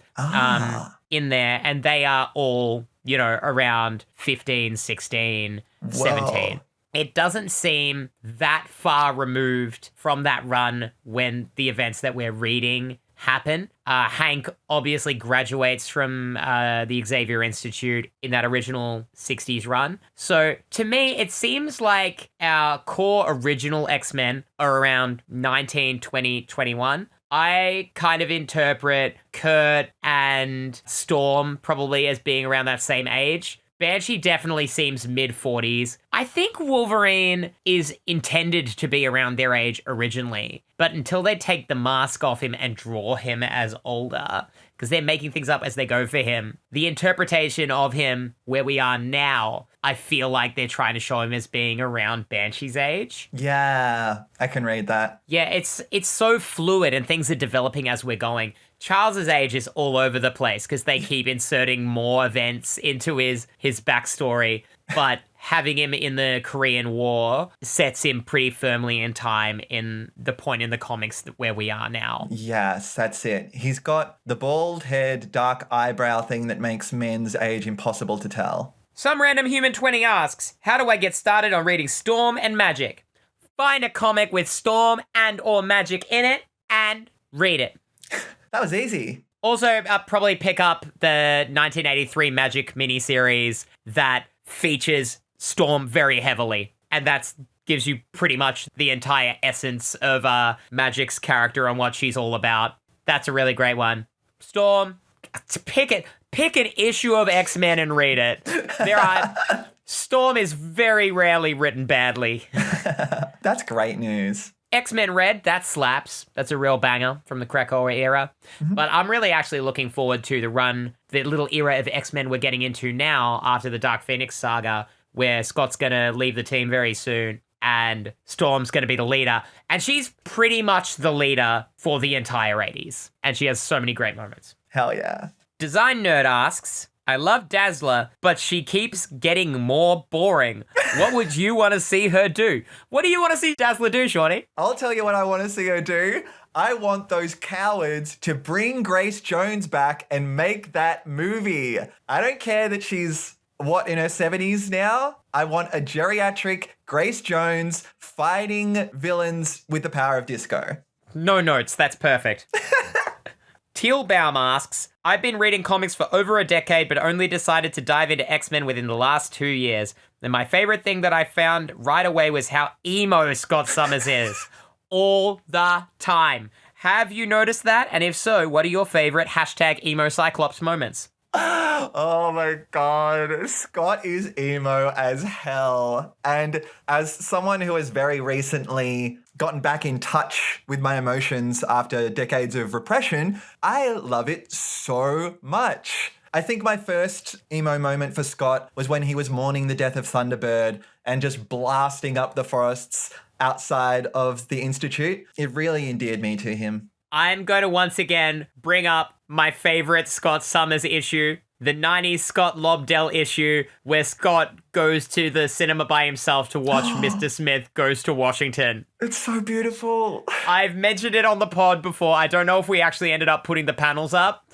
in there, and they are all, you know, around 15, 16, 17. It doesn't seem that far removed from that run when the events that we're reading happen. Hank obviously graduates from the Xavier Institute in that original 60s run. So to me, it seems like our core original X-Men are around 19, 20, 21. I kind of interpret Kurt and Storm probably as being around that same age. Banshee definitely seems mid-40s. I think Wolverine is intended to be around their age originally, but until they take the mask off him and draw him as older, because they're making things up as they go for him, the interpretation of him where we are now, I feel like they're trying to show him as being around Banshee's age. Yeah, I can read that. Yeah, it's so fluid and things are developing as we're going. Charles's age is all over the place because they keep inserting more events into his backstory, but having him in the Korean War sets him pretty firmly in time in the point in the comics where we are now. Yes, that's it. He's got the bald head, dark eyebrow thing that makes men's age impossible to tell. Some random human 20 asks, how do I get started on reading Storm and Magic? Find a comic with Storm and or Magic in it and read it. That was easy. Also, probably pick up the 1983 Magic miniseries that features Storm very heavily. And that gives you pretty much the entire essence of Magic's character and what she's all about. That's a really great one. Storm, pick an issue of X-Men and read it. Storm is very rarely written badly. That's great news. X-Men Red, that slaps. That's a real banger from the Krakoa era. But I'm really actually looking forward to the little era of X-Men we're getting into now after the Dark Phoenix saga, where Scott's going to leave the team very soon and Storm's going to be the leader. And she's pretty much the leader for the entire 80s. And she has so many great moments. Hell yeah. Design Nerd asks, I love Dazzler, but she keeps getting more boring. What would you want to see her do? What do you want to see Dazzler do, Shawnee? I'll tell you what I want to see her do. I want those cowards to bring Grace Jones back and make that movie. I don't care that she's, in her 70s now? I want a geriatric Grace Jones fighting villains with the power of disco. No notes, that's perfect. Tealbaum asks, I've been reading comics for over a decade, but only decided to dive into X-Men within the last 2 years. And my favorite thing that I found right away was how emo Scott Summers is. All the time. Have you noticed that? And if so, what are your favorite #emo Cyclops moments? Oh my God. Scott is emo as hell. And as someone who has very recently gotten back in touch with my emotions after decades of repression, I love it so much. I think my first emo moment for Scott was when he was mourning the death of Thunderbird and just blasting up the forests outside of the Institute. It really endeared me to him. I'm going to once again bring up my favorite Scott Summers issue, the 90s Scott Lobdell issue, where Scott goes to the cinema by himself to watch Mr. Smith Goes to Washington. It's so beautiful. I've mentioned it on the pod before. I don't know if we actually ended up putting the panels up,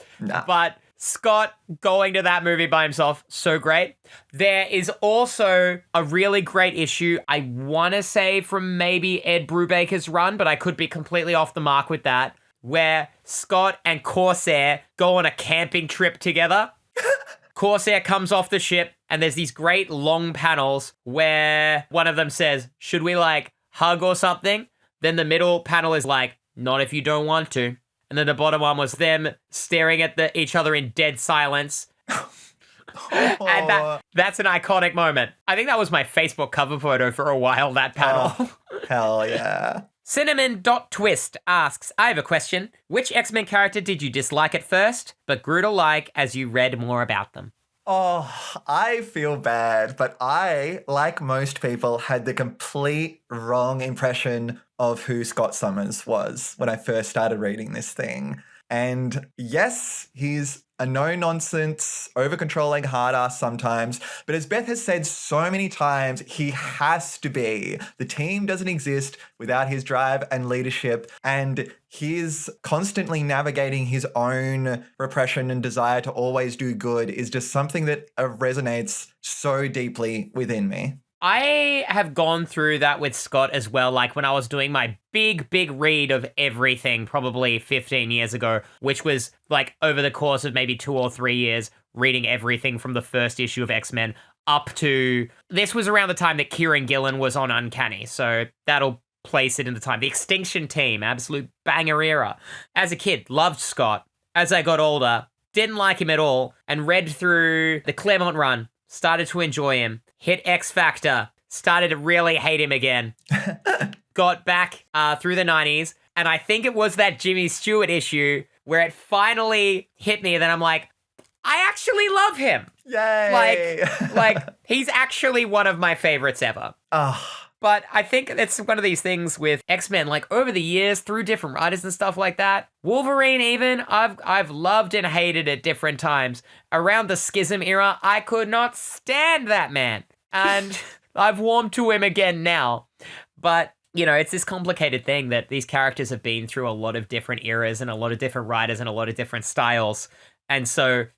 but Scott going to that movie by himself, so great. There is also a really great issue, I want to say from maybe Ed Brubaker's run, but I could be completely off the mark with that, where Scott and Corsair go on a camping trip together. Corsair comes off the ship and there's these great long panels where one of them says, should we hug or something? Then the middle panel is like, not if you don't want to. And then the bottom one was them staring at each other in dead silence. And that's an iconic moment. I think that was my Facebook cover photo for a while, that panel. Oh, hell yeah. Cinnamon.twist asks, I have a question. Which X-Men character did you dislike at first, but grew to like as you read more about them? Oh, I feel bad, but I, like most people, had the complete wrong impression of who Scott Summers was when I first started reading this thing. And yes, he's a no-nonsense, over-controlling hard-ass sometimes. But as Beth has said so many times, he has to be. The team doesn't exist without his drive and leadership. And his constantly navigating his own repression and desire to always do good is just something that resonates so deeply within me. I have gone through that with Scott as well, when I was doing my big read of everything probably 15 years ago, which was over the course of maybe 2 or 3 years, reading everything from the first issue of X-Men up to... This was around the time that Kieran Gillen was on Uncanny, so that'll place it in the time. The Extinction Team, absolute banger era. As a kid, loved Scott. As I got older, didn't like him at all, and read through the Claremont run, started to enjoy him. Hit X Factor, started to really hate him again. Got back through the 90s, and I think it was that Jimmy Stewart issue where it finally hit me that I'm like, I actually love him. Yay! He's actually one of my favorites ever. But I think it's one of these things with X-Men, over the years, through different writers and stuff like that. Wolverine even, I've loved and hated at different times. Around the Schism era, I could not stand that man. And I've warmed to him again now. But, it's this complicated thing that these characters have been through a lot of different eras and a lot of different writers and a lot of different styles. And so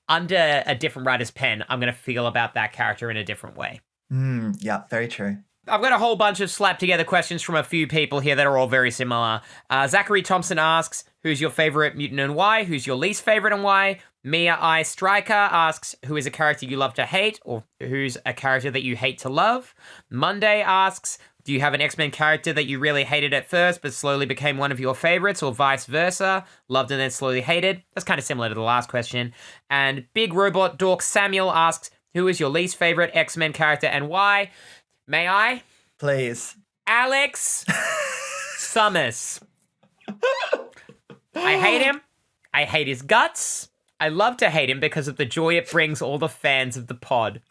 under a different writer's pen, I'm going to feel about that character in a different way. Yeah, very true. I've got a whole bunch of slapped together questions from a few people here that are all very similar. Zachary Thompson asks, who's your favorite mutant and why? Who's your least favorite and why? Mia I. Striker asks, who is a character you love to hate or who's a character that you hate to love? Monday asks, do you have an X-Men character that you really hated at first but slowly became one of your favorites or vice versa? Loved and then slowly hated? That's kind of similar to the last question. And Big Robot Dork Samuel asks, who is your least favorite X-Men character and why? May I? Please. Alex Summers. I hate him. I hate his guts. I love to hate him because of the joy it brings all the fans of the pod.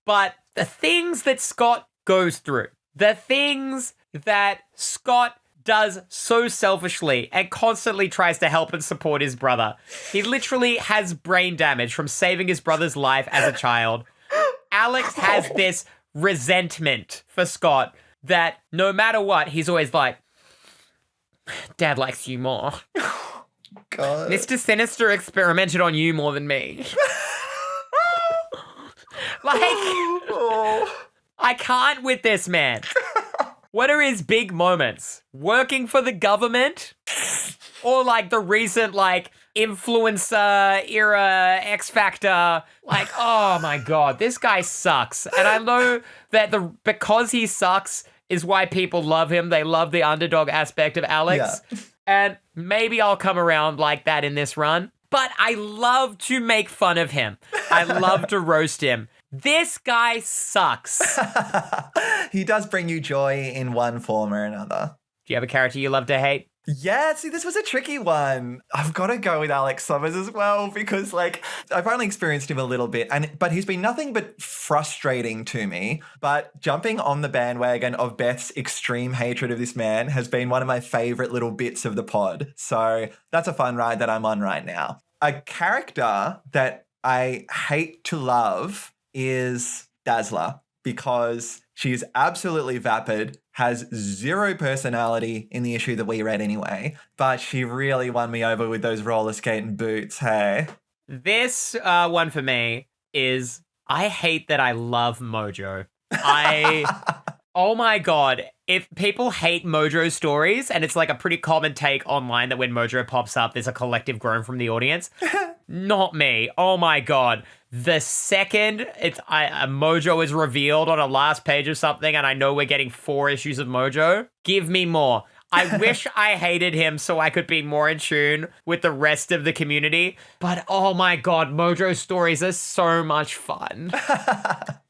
But the things that Scott goes through, the things that Scott does so selfishly and constantly tries to help and support his brother. He literally has brain damage from saving his brother's life as a child. Alex has this resentment for Scott that no matter what, he's always like, Dad likes you more. God. Mr. Sinister experimented on you more than me. Like, I can't with this man. What are his big moments? Working for the government? Or like the recent like influencer era X Factor? Like, oh my God, this guy sucks. And I know that because he sucks is why people love him. They love the underdog aspect of Alex. Yeah. And maybe I'll come around like that in this run. But I love to make fun of him. I love to roast him. This guy sucks. He does bring you joy in one form or another. Do you have a character you love to hate? Yeah, see, this was a tricky one. I've got to go with Alex Summers as well because, like, I've only experienced him a little bit, but he's been nothing but frustrating to me. But jumping on the bandwagon of Beth's extreme hatred of this man has been one of my favorite little bits of the pod. So that's a fun ride that I'm on right now. A character that I hate to love is Dazzler because she's absolutely vapid, has zero personality in the issue that we read anyway, but she really won me over with those roller skating boots, hey? This one for me is I hate that I love Mojo. Oh my God. If people hate Mojo stories, and it's like a pretty common take online that when Mojo pops up, there's a collective groan from the audience. Not me. Oh my God. The second a Mojo is revealed on a last page of something and I know we're getting 4 issues of Mojo, give me more. I wish I hated him so I could be more in tune with the rest of the community. But oh my God, Mojo stories are so much fun.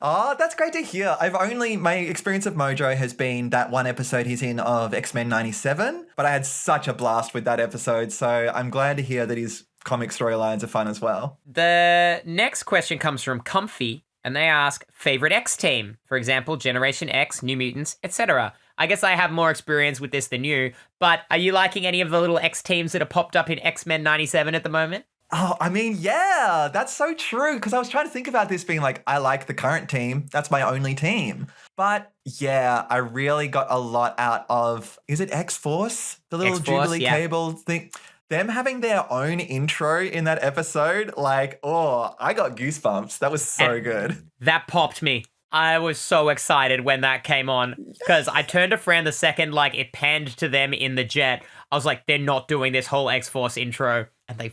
Oh, that's great to hear. My experience of Mojo has been that one episode he's in of X-Men 97, but I had such a blast with that episode. So I'm glad to hear that his comic storylines are fun as well. The next question comes from Comfy, and they ask, favorite X team? For example, Generation X, New Mutants, etc. I guess I have more experience with this than you, but are you liking any of the little X teams that are popped up in X-Men 97 at the moment? Oh, I mean, yeah, that's so true. Because I was trying to think about this being like, I like the current team. That's my only team. But yeah, I really got a lot out of, is it X-Force? The little X-Force, Jubilee yeah. Cable thing. Them having their own intro in that episode, like, oh, I got goosebumps. That was so good. That popped me. I was so excited when that came on because I turned to Fran the second, like, it panned to them in the jet. I was like, they're not doing this whole X-Force intro. And they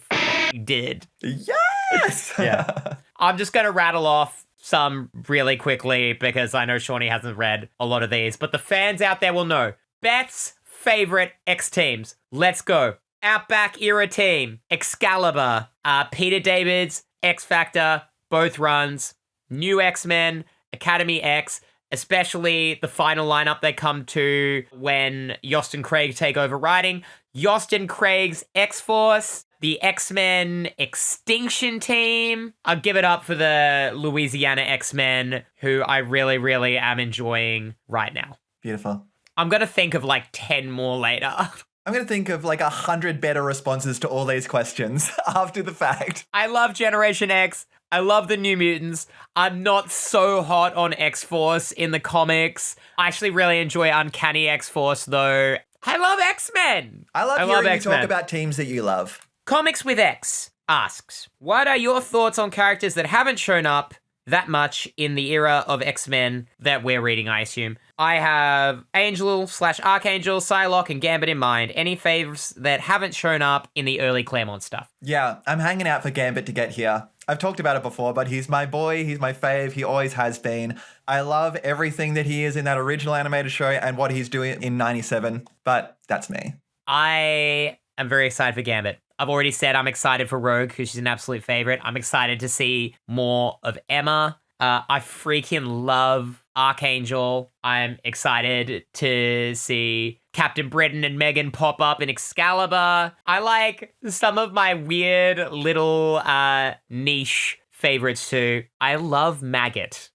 did. Yes! Yeah. I'm just going to rattle off some really quickly because I know Seanny hasn't read a lot of these, but the fans out there will know. Beth's favorite X teams. Let's go. Outback era team. Excalibur. Peter David's X Factor. Both runs. New X-Men. Academy X. Especially the final lineup they come to when Yost and Craig take over writing. Yost and Craig's X-Force. The X-Men Extinction Team. I'll give it up for the Louisiana X-Men, who I really, really am enjoying right now. Beautiful. I'm going to think of like 10 more later. I'm going to think of like 100 better responses to all these questions after the fact. I love Generation X. I love the New Mutants. I'm not so hot on X-Force in the comics. I actually really enjoy Uncanny X-Force, though. I love X-Men. I love hearing you X-Men. talk about teams that you love. Comics with X asks, what are your thoughts on characters that haven't shown up that much in the era of X-Men that we're reading, I assume? I have Angel/Archangel, Psylocke, and Gambit in mind. Any faves that haven't shown up in the early Claremont stuff? Yeah, I'm hanging out for Gambit to get here. I've talked about it before, but he's my boy. He's my fave. He always has been. I love everything that he is in that original animated show and what he's doing in 97, but that's me. I am very excited for Gambit. I've already said I'm excited for Rogue because she's an absolute favorite. I'm excited to see more of Emma. I freaking love Archangel. I'm excited to see Captain Britain and Megan pop up in Excalibur. I like some of my weird little niche favorites too. I love Maggot.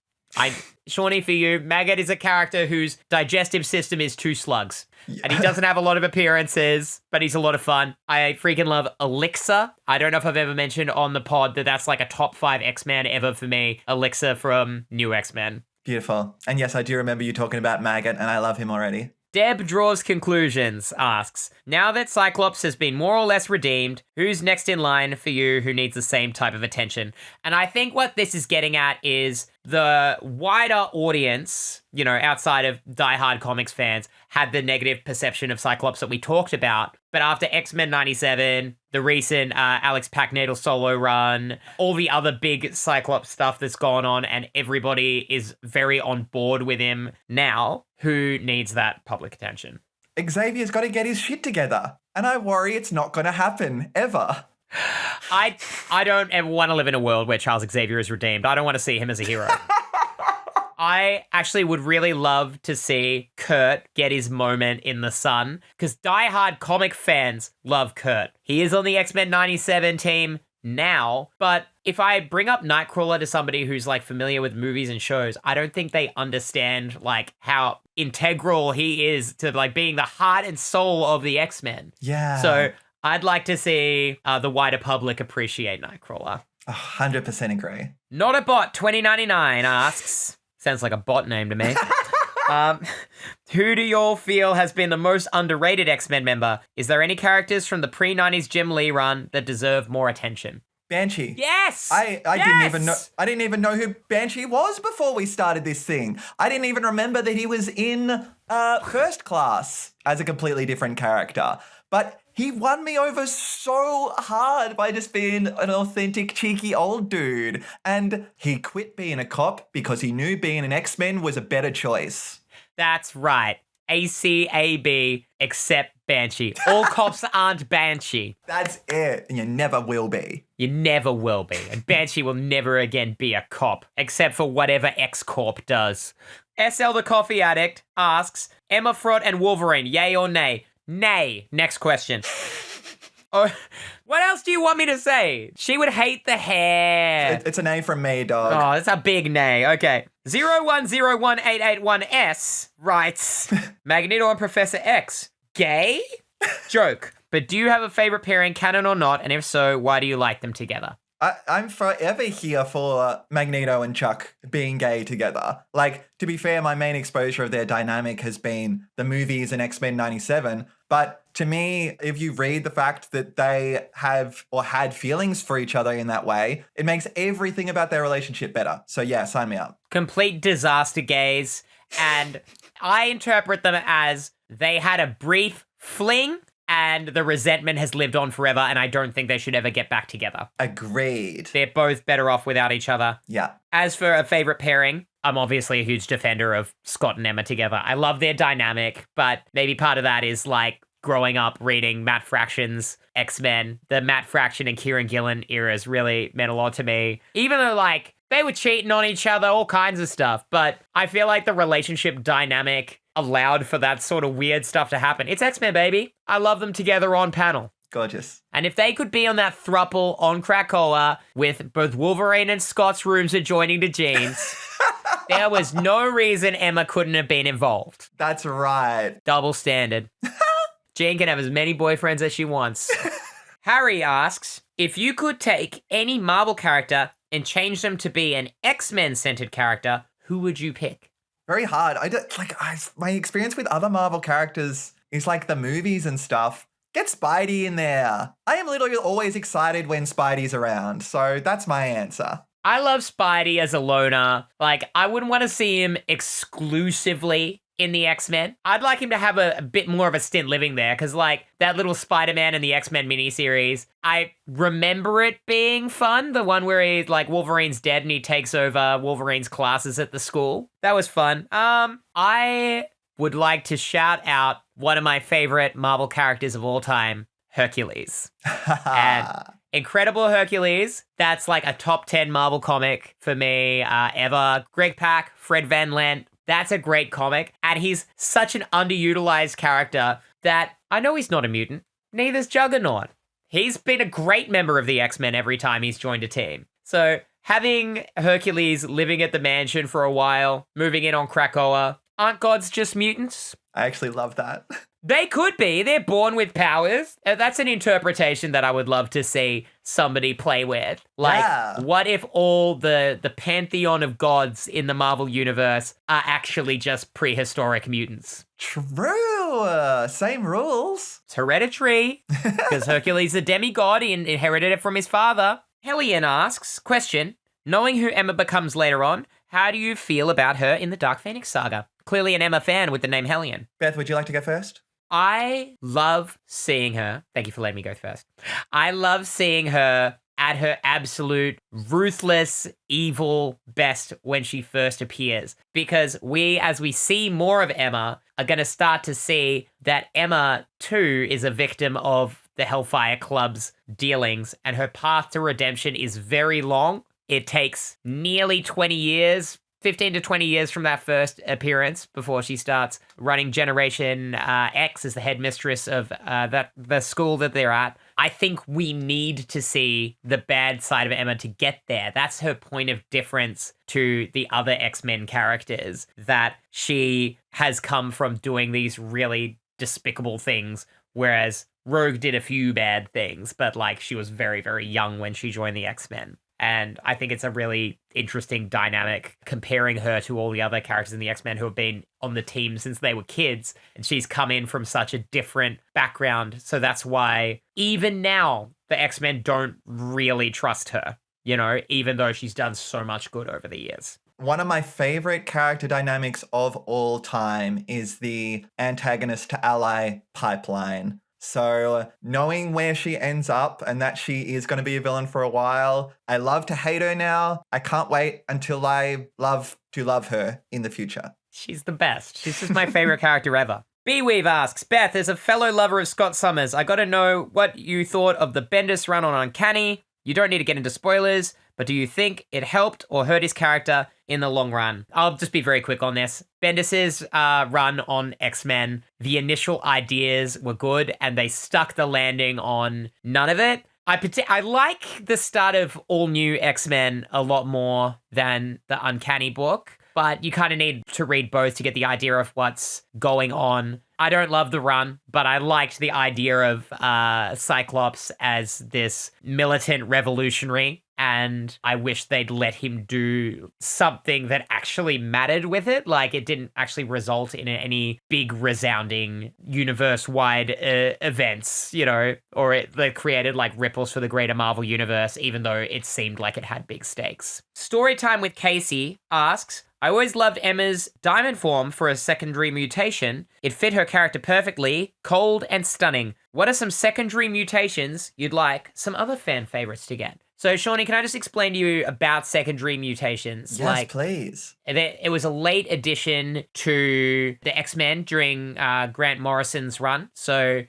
Seanny, for you, Maggot is a character whose digestive system is 2 slugs. Yeah. And he doesn't have a lot of appearances, but he's a lot of fun. I freaking love Elixir. I don't know if I've ever mentioned on the pod that that's like a top 5 X-Men ever for me. Elixir from New X-Men. Beautiful. And yes, I do remember you talking about Maggot, and I love him already. Deb Draws Conclusions asks, now that Cyclops has been more or less redeemed, who's next in line for you who needs the same type of attention? And I think what this is getting at is the wider audience, you know, outside of diehard comics fans, had the negative perception of Cyclops that we talked about. But after X-Men 97, the recent Alex Packnadel solo run, all the other big Cyclops stuff that's gone on, and everybody is very on board with him now, who needs that public attention? Xavier's got to get his shit together. And I worry it's not going to happen, ever. I don't ever want to live in a world where Charles Xavier is redeemed. I don't want to see him as a hero. I actually would really love to see Kurt get his moment in the sun, because diehard comic fans love Kurt. He is on the X-Men 97 team now, but if I bring up Nightcrawler to somebody who's like familiar with movies and shows, I don't think they understand like how integral he is to like being the heart and soul of the X-Men. Yeah. So I'd like to see the wider public appreciate Nightcrawler. 100% agree. Not a Bot 2099 asks, sounds like a bot name to me. Who do you all feel has been the most underrated X-Men member? Is there any characters from the pre-90s Jim Lee run that deserve more attention? Banshee. Yes. I didn't even know who Banshee was before we started this thing. I didn't even remember that he was in First Class as a completely different character. But he won me over so hard by just being an authentic, cheeky old dude. And he quit being a cop because he knew being an X-Men was a better choice. That's right. ACAB, except Banshee. All cops aren't Banshee. That's it. And you never will be. You never will be. And Banshee will never again be a cop, except for whatever X-Corp does. SL the Coffee Addict asks, Emma Frost and Wolverine, yay or nay? Nay. Next question. Oh, what else do you want me to say? She would hate the hair. It's a nay from me, dog. Oh, that's a big nay. Okay. 0101881S writes, Magneto and Professor X, gay? Joke. But do you have a favorite pairing, canon or not? And if so, why do you like them together? I'm forever here for Magneto and Chuck being gay together. Like, to be fair, my main exposure of their dynamic has been the movies and X-Men 97. But to me, if you read the fact that they have or had feelings for each other in that way, it makes everything about their relationship better. So yeah, sign me up. Complete disaster gaze. And I interpret them as they had a brief fling and the resentment has lived on forever, and I don't think they should ever get back together. Agreed. They're both better off without each other. Yeah. As for a favorite pairing, I'm obviously a huge defender of Scott and Emma together. I love their dynamic, but maybe part of that is like growing up reading Matt Fraction's X-Men. The Matt Fraction and Kieran Gillen eras really meant a lot to me. Even though like they were cheating on each other, all kinds of stuff, but I feel like the relationship dynamic allowed for that sort of weird stuff to happen. It's X-Men, baby. I love them together on panel. Gorgeous. And if they could be on that thruple on Krakoa with both Wolverine and Scott's rooms adjoining to Jean's, there was no reason Emma couldn't have been involved. That's right. Double standard. Jean can have as many boyfriends as she wants. Harry asks, if you could take any Marvel character and change them to be an X-Men centered character, who would you pick? Very hard. My experience with other Marvel characters is like the movies and stuff. Get Spidey in there. I am literally always excited when Spidey's around, so that's my answer. I love Spidey as a loner. Like, I wouldn't want to see him exclusively in the X-Men. I'd like him to have a bit more of a stint living there, because like that little Spider-Man in the X-Men miniseries, I remember it being fun. The one where he like Wolverine's dead and he takes over Wolverine's classes at the school. That was fun. I would like to shout out one of my favorite Marvel characters of all time, Hercules. And Incredible Hercules, that's like a top 10 Marvel comic for me ever. Greg Pak, Fred Van Lent, That's a great comic. And he's such an underutilized character that I know he's not a mutant. Neither's Juggernaut. He's been a great member of the X-Men every time he's joined a team. So having Hercules living at the mansion for a while, moving in on Krakoa, aren't gods just mutants? I actually love that. They could be. They're born with powers. That's an interpretation that I would love to see somebody play with. Like, Yeah. what if all the pantheon of gods in the Marvel universe are actually just prehistoric mutants? True. Same rules. It's hereditary, because Hercules is a demigod. He inherited it from his father. Hellion asks, question, knowing who Emma becomes later on, how do you feel about her in the Dark Phoenix saga? Clearly an Emma fan with the name Hellion. Beth, would you like to go first? I love seeing her. Thank you for letting me go first. I love seeing her at her absolute ruthless, evil best when she first appears. Because as we see more of Emma, are going to start to see that Emma, too, is a victim of the Hellfire Club's dealings, and her path to redemption is very long. It takes nearly 20 years, 15 to 20 years from that first appearance before she starts running Generation X as the headmistress of the school that they're at. I think we need to see the bad side of Emma to get there. That's her point of difference to the other X-Men characters, that she has come from doing these really despicable things, whereas Rogue did a few bad things, but like she was very, very young when she joined the X-Men. And I think it's a really interesting dynamic comparing her to all the other characters in the X-Men who have been on the team since they were kids. And she's come in from such a different background. So that's why even now the X-Men don't really trust her, you know, even though she's done so much good over the years. One of my favorite character dynamics of all time is the antagonist to ally pipeline. So knowing where she ends up and that she is going to be a villain for a while, I love to hate her now. I can't wait until I love to love her in the future. She's the best. She's just my favorite character ever. B-Weave asks, Beth, as a fellow lover of Scott Summers, I got to know what you thought of the Bendis run on Uncanny. You don't need to get into spoilers, but do you think it helped or hurt his character in the long run? I'll just be very quick on this. Bendis's run on X-Men, the initial ideas were good and they stuck the landing on none of it. I like the start of All New X-Men a lot more than the Uncanny book, but you kind of need to read both to get the idea of what's going on. I don't love the run, but I liked the idea of Cyclops as this militant revolutionary, and I wish they'd let him do something that actually mattered with it. Like, it didn't actually result in any big, resounding, universe-wide events, you know, or they created, like, ripples for the greater Marvel universe, even though it seemed like it had big stakes. Storytime with Casey asks, I always loved Emma's diamond form for a secondary mutation. It fit her character perfectly, cold and stunning. What are some secondary mutations you'd like some other fan favorites to get? So, Seanny, can I just explain to you about secondary mutations? Yes, please. It was a late addition to the X-Men during Grant Morrison's run. So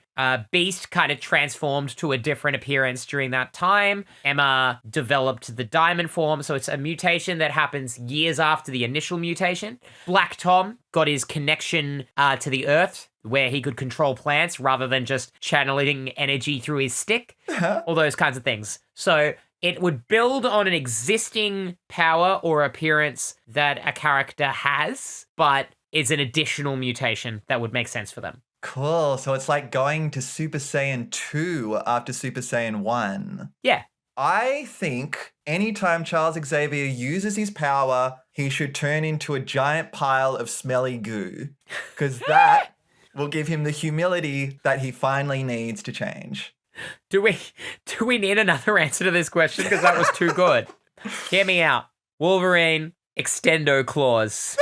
Beast kind of transformed to a different appearance during that time. Emma developed the diamond form. So it's a mutation that happens years after the initial mutation. Black Tom got his connection to the Earth, where he could control plants rather than just channeling energy through his stick. All those kinds of things. So it would build on an existing power or appearance that a character has, but is an additional mutation that would make sense for them. Cool. So it's like going to Super Saiyan 2 after Super Saiyan 1. Yeah. I think anytime Charles Xavier uses his power, he should turn into a giant pile of smelly goo, because that will give him the humility that he finally needs to change. Do we need another answer to this question? Because that was too good. Hear me out. Wolverine, extendo claws.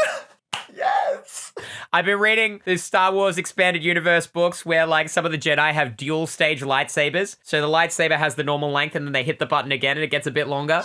Yes! I've been reading the Star Wars Expanded Universe books where, like, some of the Jedi have dual-stage lightsabers. So the lightsaber has the normal length and then they hit the button again and it gets a bit longer.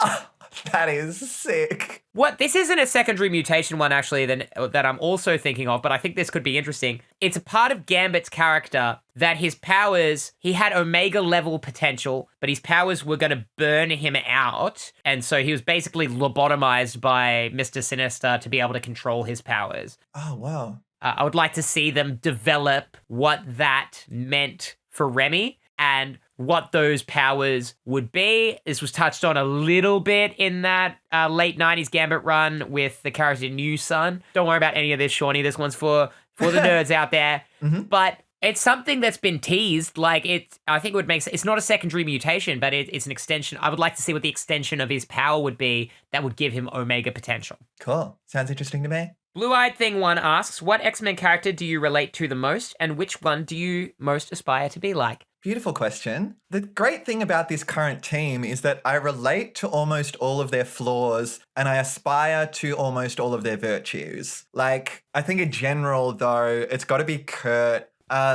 That is sick. What, this isn't a secondary mutation one actually that I'm also thinking of, but I think this could be interesting. It's a part of Gambit's character that his powers, he had Omega level potential, but his powers were going to burn him out. And so he was basically lobotomized by Mr. Sinister to be able to control his powers. Oh, wow. I would like to see them develop what that meant for Remy and what those powers would be. This was touched on a little bit in that late 90s Gambit run with the character New Sun. Don't worry about any of this, Seanny. This one's for the nerds out there. But it's something that's been teased. Like, I think it would make sense. It's not a secondary mutation, but it's an extension. I would like to see what the extension of his power would be that would give him Omega potential. Cool. Sounds interesting to me. Blue-Eyed Thing 1 asks, what X-Men character do you relate to the most, and which one do you most aspire to be like? Beautiful question. The great thing about this current team is that I relate to almost all of their flaws and I aspire to almost all of their virtues. Like, I think in general, though, it's got to be Kurt.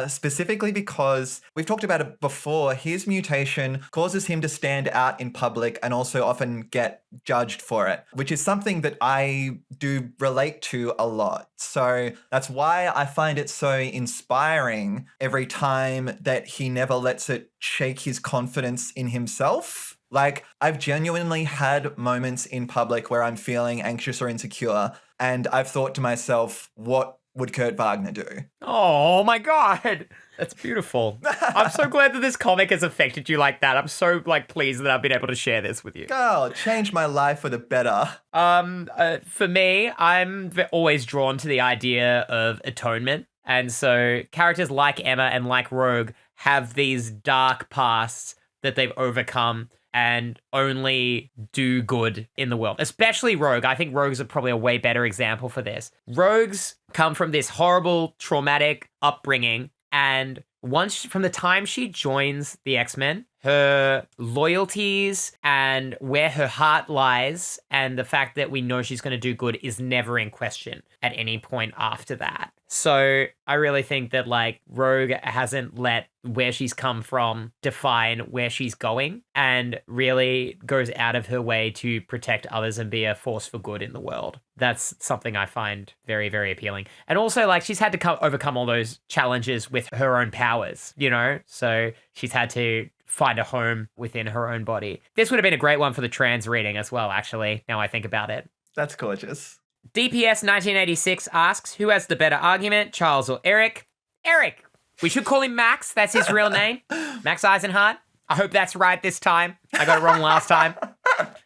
Specifically because we've talked about it before, his mutation causes him to stand out in public and also often get judged for it, which is something that I do relate to a lot. So that's why I find it so inspiring every time that he never lets it shake his confidence in himself. Like, I've genuinely had moments in public where I'm feeling anxious or insecure, and I've thought to myself, what would Kurt Wagner do? Oh my God. That's beautiful. I'm so glad that this comic has affected you like that. I'm so pleased that I've been able to share this with you. Oh, changed my life for the better. For me, I'm always drawn to the idea of atonement. And so characters like Emma and like Rogue have these dark pasts that they've overcome and only do good in the world, especially Rogue. I think Rogues are probably a way better example for this. Rogues come from this horrible, traumatic upbringing, and from the time she joins the X-Men, her loyalties and where her heart lies and the fact that we know she's going to do good is never in question at any point after that. So I really think that Rogue hasn't let where she's come from define where she's going and really goes out of her way to protect others and be a force for good in the world. That's something I find very, very appealing. And also she's had to overcome all those challenges with her own powers, so she's had to find a home within her own body. This would have been a great one for the trans reading as well, actually, now I think about it. That's gorgeous. DPS 1986 asks, who has the better argument, Charles or Eric? Eric! We should call him Max. That's his real name. Max Eisenhart. I hope that's right this time. I got it wrong last time.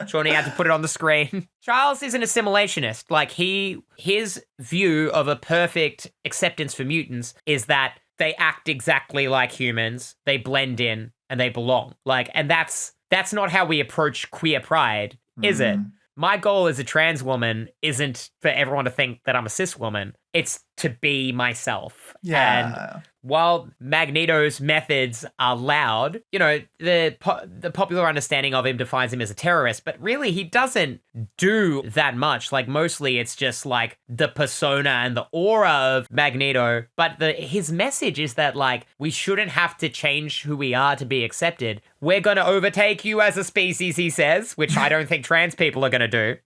Shawnee had to put it on the screen. Charles is an assimilationist. His view of a perfect acceptance for mutants is that they act exactly like humans, they blend in, and they belong. And that's not how we approach queer pride, is it? My goal as a trans woman isn't for everyone to think that I'm a cis woman. It's to be myself. Yeah. And while Magneto's methods are loud, the popular understanding of him defines him as a terrorist, but really he doesn't do that much. Mostly it's just the persona and the aura of Magneto. But his message is that we shouldn't have to change who we are to be accepted. We're going to overtake you as a species, he says, which I don't think trans people are going to do.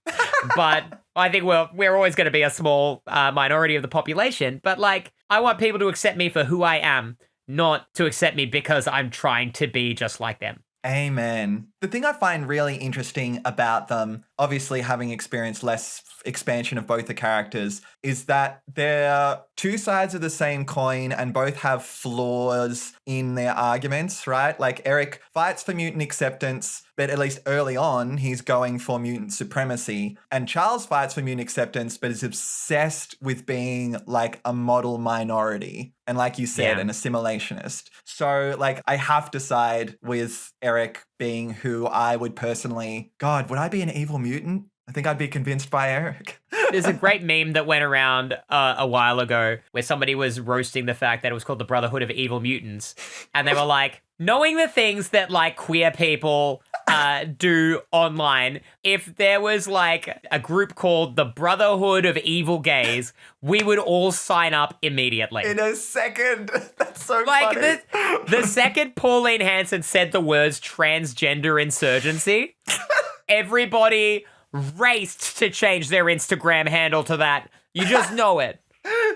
But I think we're always going to be a small minority of the population. But I want people to accept me for who I am, not to accept me because I'm trying to be just like them. Amen. The thing I find really interesting about them, obviously having experienced less expansion of both the characters, is that they're two sides of the same coin and both have flaws in their arguments, right? Eric fights for mutant acceptance, but at least early on, he's going for mutant supremacy. And Charles fights for mutant acceptance, but is obsessed with being a model minority. And like you said, an assimilationist. So I have to side with Eric being who I would personally, God, would I be an evil mutant? I think I'd be convinced by Eric. There's a great meme that went around a while ago where somebody was roasting the fact that it was called the Brotherhood of Evil Mutants. And they were knowing the things that queer people do online, if there was a group called the Brotherhood of Evil Gays, we would all sign up immediately. In a second. That's so funny. The second Pauline Hanson said the words transgender insurgency, everybody raced to change their Instagram handle to that. You just know it.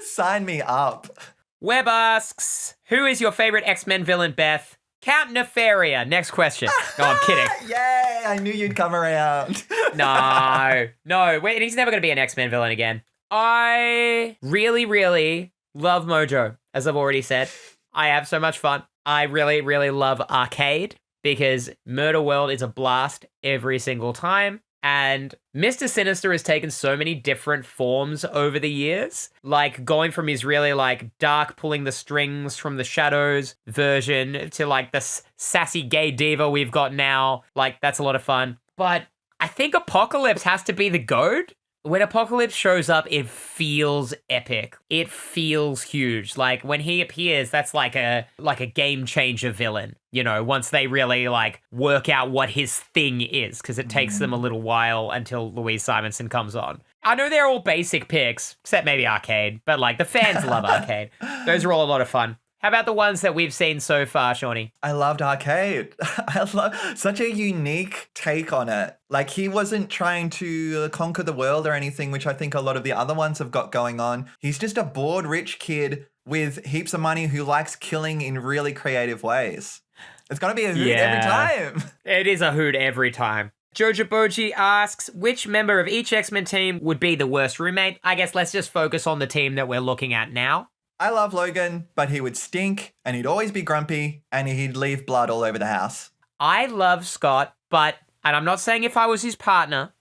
Sign me up. Web asks, who is your favorite X-Men villain, Beth? Count Nefaria. Next question. No, I'm kidding. Yay, I knew you'd come around. No, wait, he's never going to be an X-Men villain again. I really, really love Mojo, as I've already said. I have so much fun. I really, really love Arcade because Murder World is a blast every single time. And Mr. Sinister has taken so many different forms over the years, like going from his really like dark pulling the strings from the shadows version to like the sassy gay diva we've got now. Like, that's a lot of fun. But I think Apocalypse has to be the GOAT. When Apocalypse shows up, it feels epic. It feels huge. Like when he appears, that's like a game changer villain. You know, once they really like work out what his thing is, because it takes them a little while until Louise Simonson comes on. I know they're all basic picks, except maybe Arcade, but like the fans love Arcade. Those are all a lot of fun. How about the ones that we've seen so far, Shawnee? I loved Arcade. I love such a unique take on it. Like, he wasn't trying to conquer the world or anything, which I think a lot of the other ones have got going on. He's just a bored rich kid with heaps of money who likes killing in really creative ways. It's going to be a hoot every time. It is a hoot every time. Jojo Boji asks, which member of each X-Men team would be the worst roommate? I guess let's just focus on the team that we're looking at now. I love Logan, but he would stink and he'd always be grumpy and he'd leave blood all over the house. I love Scott, and I'm not saying if I was his partner,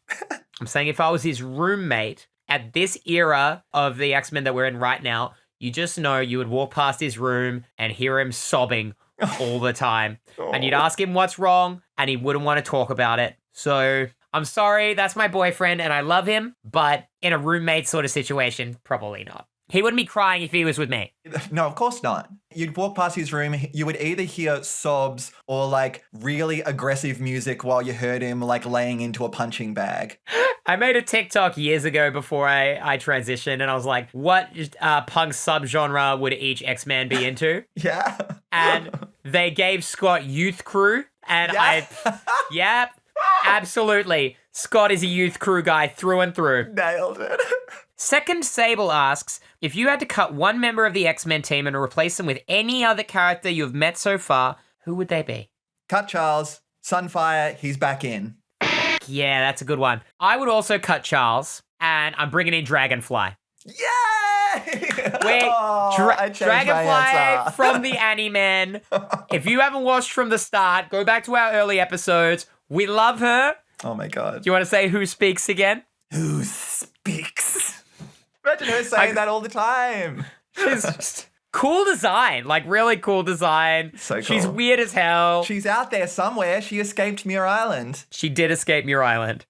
I'm saying if I was his roommate at this era of the X-Men that we're in right now, you just know you would walk past his room and hear him sobbing all the time. And you'd ask him what's wrong and he wouldn't want to talk about it. So I'm sorry, that's my boyfriend and I love him, but in a roommate sort of situation, probably not. He wouldn't be crying if he was with me. No, of course not. You'd walk past his room, you would either hear sobs or like really aggressive music while you heard him like laying into a punching bag. I made a TikTok years ago before I transitioned and I was like, what punk subgenre would each X-Man be into? Yeah. And they gave Scott Youth Crew and yep, absolutely. Scott is a Youth Crew guy through and through. Nailed it. Second Sable asks, if you had to cut one member of the X-Men team and replace them with any other character you've met so far, who would they be? Cut Charles. Sunfire, he's back in. Yeah, that's a good one. I would also cut Charles, and I'm bringing in Dragonfly. Yay! Dragonfly from the Animen. If you haven't watched from the start, go back to our early episodes. We love her. Oh my God. Do you want to say who speaks again? Who speaks? Imagine her saying that all the time. She's just cool design, like really cool design. So cool. She's weird as hell. She's out there somewhere. She escaped Muir Island. She did escape Muir Island.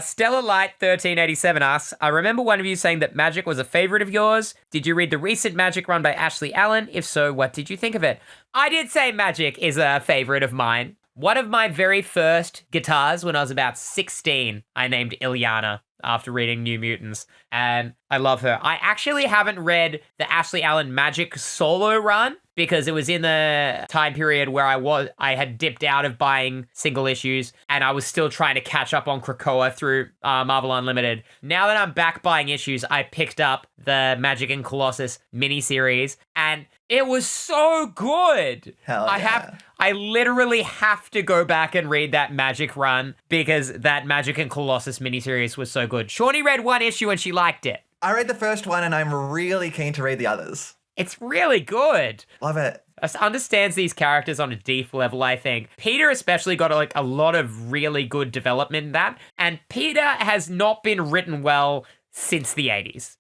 Stellar Light 1387 asks, I remember one of you saying that Magic was a favorite of yours. Did you read the recent Magic run by Ashley Allen? If so, what did you think of it? I did say Magic is a favorite of mine. One of my very first guitars when I was about 16, I named Ilyana after reading New Mutants, and I love her. I actually haven't read the Ashley Allen Magic solo run because it was in the time period where I had dipped out of buying single issues and I was still trying to catch up on Krakoa through Marvel Unlimited. Now that I'm back buying issues, I picked up the Magic and Colossus miniseries and it was so good. Hell yeah. I literally have to go back and read that Magic run because that Magic and Colossus miniseries was so good. Shawnee read one issue and she liked it. I read the first one and I'm really keen to read the others. It's really good. Love it. It understands these characters on a deep level, I think. Peter especially got like a lot of really good development in that. And Peter has not been written well since the 80s.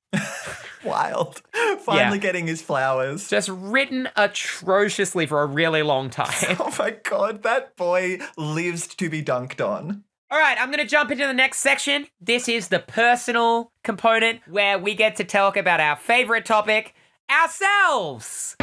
Wild. Finally getting his flowers. Just written atrociously for a really long time. Oh my God, that boy lives to be dunked on. All right, I'm going to jump into the next section. This is the personal component where we get to talk about our favorite topic, ourselves.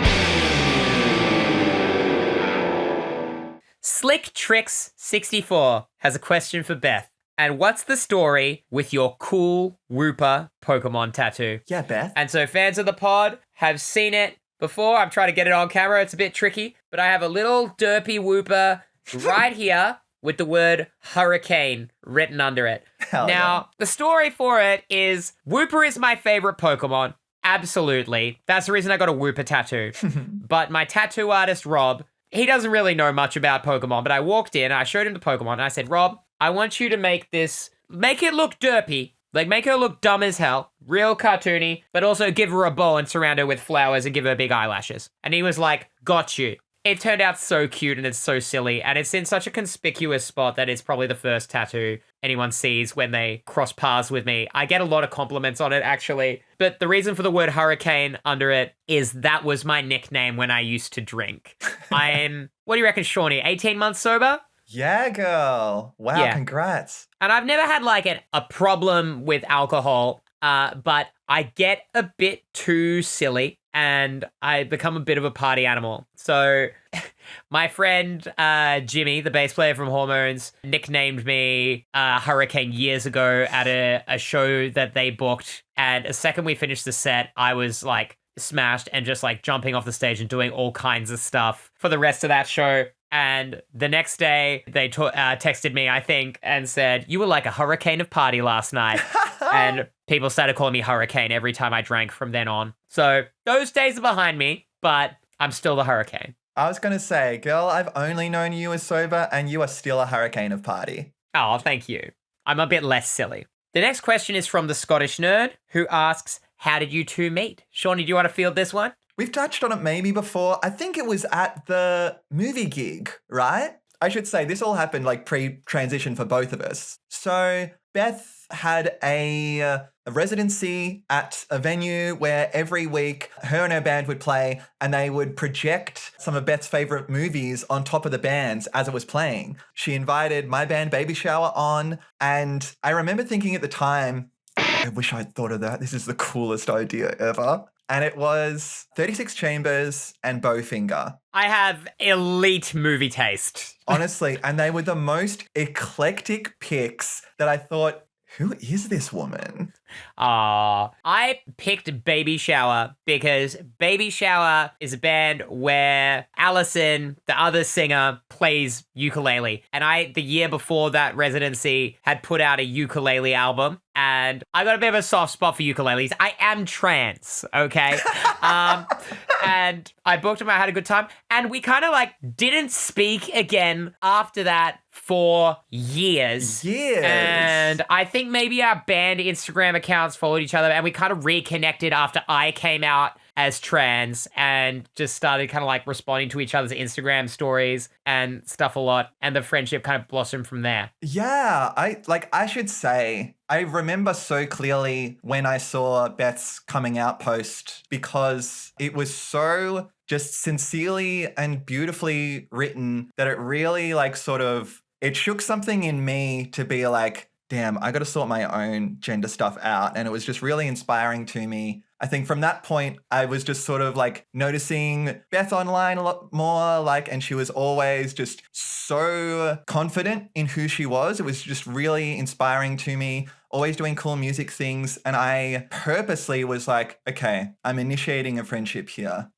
Slick Tricks 64 has a question for Beth. And what's the story with your cool Wooper Pokemon tattoo? Yeah, Beth. And so fans of the pod have seen it before. I'm trying to get it on camera. It's a bit tricky. But I have a little derpy Wooper right here with the word hurricane written under it. Hell Now, the story for it is Wooper is my favorite Pokemon. Absolutely. That's the reason I got a Wooper tattoo. But my tattoo artist, Rob, he doesn't really know much about Pokemon, but I walked in, I showed him the Pokemon, and I said, Rob, I want you to make it look derpy. Like, make her look dumb as hell, real cartoony, but also give her a bow and surround her with flowers and give her big eyelashes. And he was like, got you. It turned out so cute and it's so silly, and it's in such a conspicuous spot that it's probably the first tattoo anyone sees when they cross paths with me. I get a lot of compliments on it, actually. But the reason for the word hurricane under it is that was my nickname when I used to drink. I'm, what do you reckon, Shawnee, 18 months sober? Yeah, girl. Wow, Yeah. congrats. And I've never had like a problem with alcohol, but I get a bit too silly and I become a bit of a party animal. So my friend Jimmy, the bass player from Hormones, nicknamed me Hurricane years ago at a show that they booked. And the second we finished the set, I was like smashed and just like jumping off the stage and doing all kinds of stuff for the rest of that show. And the next day, they texted me, I think, and said, you were like a hurricane of party last night. And people started calling me Hurricane every time I drank from then on. So those days are behind me, but I'm still the Hurricane. I was going to say, girl, I've only known you as sober and you are still a hurricane of party. Oh, thank you. I'm a bit less silly. The next question is from the Scottish Nerd, who asks, how did you two meet? Shawnee, do you want to field this one? We've touched on it maybe before. I think it was at the movie gig, right? I should say this all happened like pre-transition for both of us. So Beth had a residency at a venue where every week her and her band would play and they would project some of Beth's favorite movies on top of the bands as it was playing. She invited my band Baby Shower on, and I remember thinking at the time, I wish I'd thought of that. This is the coolest idea ever. And it was 36 Chambers and Bowfinger. I have elite movie taste. Honestly, and they were the most eclectic picks that I thought, who is this woman? I picked Baby Shower because Baby Shower is a band where Allison, the other singer, plays ukulele. And the year before that residency, had put out a ukulele album. And I got a bit of a soft spot for ukuleles. I am trans, okay? And I booked them, I had a good time. And we kind of like didn't speak again after that for years. And I think maybe our band Instagram accounts followed each other and we kind of reconnected after I came out as trans and just started kind of like responding to each other's Instagram stories and stuff a lot. And the friendship kind of blossomed from there. Yeah, I should say, I remember so clearly when I saw Beth's coming out post because it was so just sincerely and beautifully written that it really like sort of, it shook something in me to be like, damn, I got to sort my own gender stuff out. And it was just really inspiring to me. I think from that point, I was just sort of like noticing Beth online a lot more, like, and she was always just so confident in who she was. It was just really inspiring to me, always doing cool music things. And I purposely was like, okay, I'm initiating a friendship here.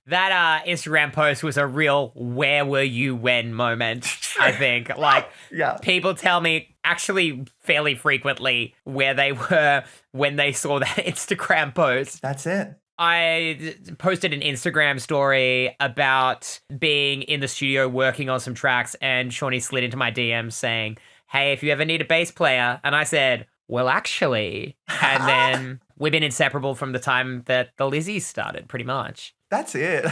That Instagram post was a real where were you when moment, I think. Like, Yeah. people tell me actually fairly frequently where they were when they saw that Instagram post. That's it. I posted an Instagram story about being in the studio working on some tracks, and Shawnee slid into my DMs saying, hey, if you ever need a bass player. And I said, well, actually. And then we've been inseparable from the time that the Lizzies started, pretty much. That's it.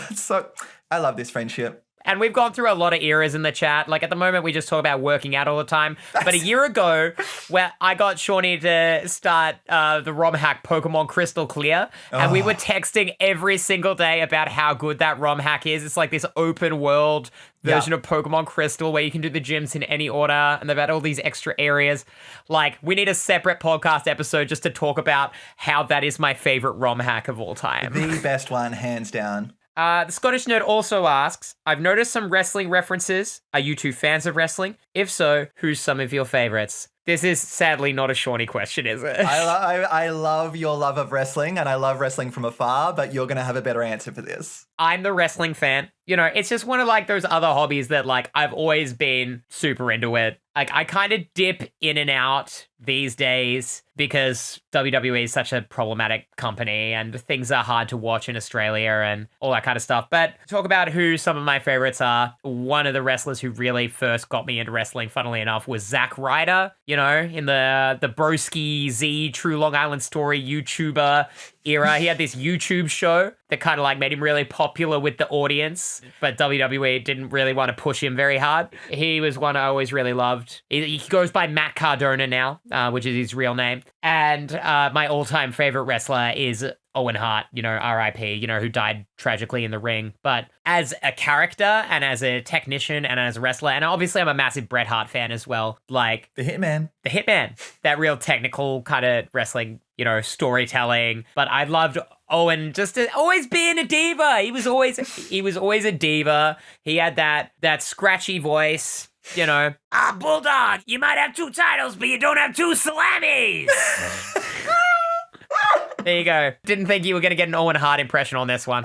I love this friendship. And we've gone through a lot of eras in the chat. Like at the moment, we just talk about working out all the time. But a year ago, where I got Shawnee to start the ROM hack Pokemon Crystal Clear, and we were texting every single day about how good that ROM hack is. It's like this open world version of Pokemon Crystal where you can do the gyms in any order, and they've had all these extra areas. Like, we need a separate podcast episode just to talk about how that is my favorite ROM hack of all time. The best one, hands down. The Scottish Nerd also asks, I've noticed some wrestling references. Are you two fans of wrestling? If so, who's some of your favorites? This is sadly not a Shawnee question, is it? I love your love of wrestling, and I love wrestling from afar, but you're going to have a better answer for this. I'm the wrestling fan. You know, it's just one of like those other hobbies that like I've always been super into it. Like I kind of dip in and out these days because WWE is such a problematic company and things are hard to watch in Australia and all that kind of stuff. But talk about who some of my favorites are. One of the wrestlers who really first got me into wrestling, funnily enough, was Zack Ryder, you know, in the Broski Z True Long Island Story YouTuber era. He had this YouTube show that kind of like made him really popular with the audience, but WWE didn't really want to push him very hard. He was one I always really loved. He goes by Matt Cardona now, which is his real name. And my all-time favorite wrestler is Owen Hart, you know, RIP, you know, who died tragically in the ring. But as a character and as a technician and as a wrestler, and obviously I'm a massive Bret Hart fan as well, like The Hitman. that real technical kind of wrestling, you know, storytelling. But I loved Owen just always being a diva. He was always a diva. He had that scratchy voice. You know, Bulldog, you might have 2 titles, but you don't have 2 salamis. There you go. Didn't think you were going to get an Owen Hart impression on this one.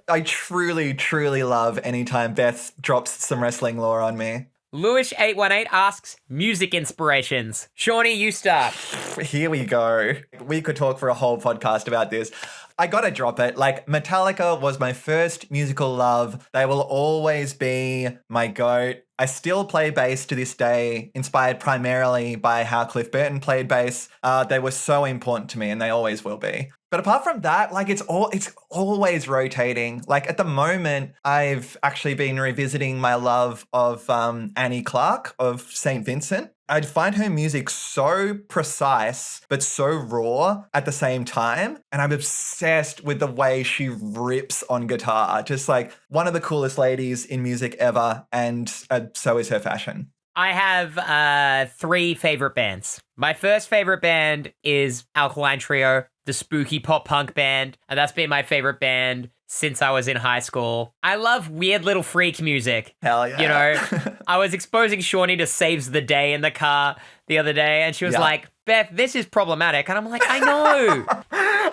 I truly, truly love anytime Beth drops some wrestling lore on me. Lewis818 asks, music inspirations. Shawnee, you start. Here we go. We could talk for a whole podcast about this. I gotta drop it. Like, Metallica was my first musical love. They will always be my goat. I still play bass to this day, inspired primarily by how Cliff Burton played bass. They were so important to me, and they always will be. But apart from that, like it's always rotating. Like at the moment, I've actually been revisiting my love of Annie Clark of St. Vincent. I'd find her music so precise, but so raw at the same time. And I'm obsessed with the way she rips on guitar. Just like one of the coolest ladies in music ever. And so is her fashion. I have 3 favorite bands. My first favorite band is Alkaline Trio, the spooky pop punk band. And that's been my favorite band since I was in high school. I love weird little freak music. Hell yeah. You know, I was exposing Shawnee to Saves the Day in the car the other day, and she was like, Beth, this is problematic. And I'm like, I know.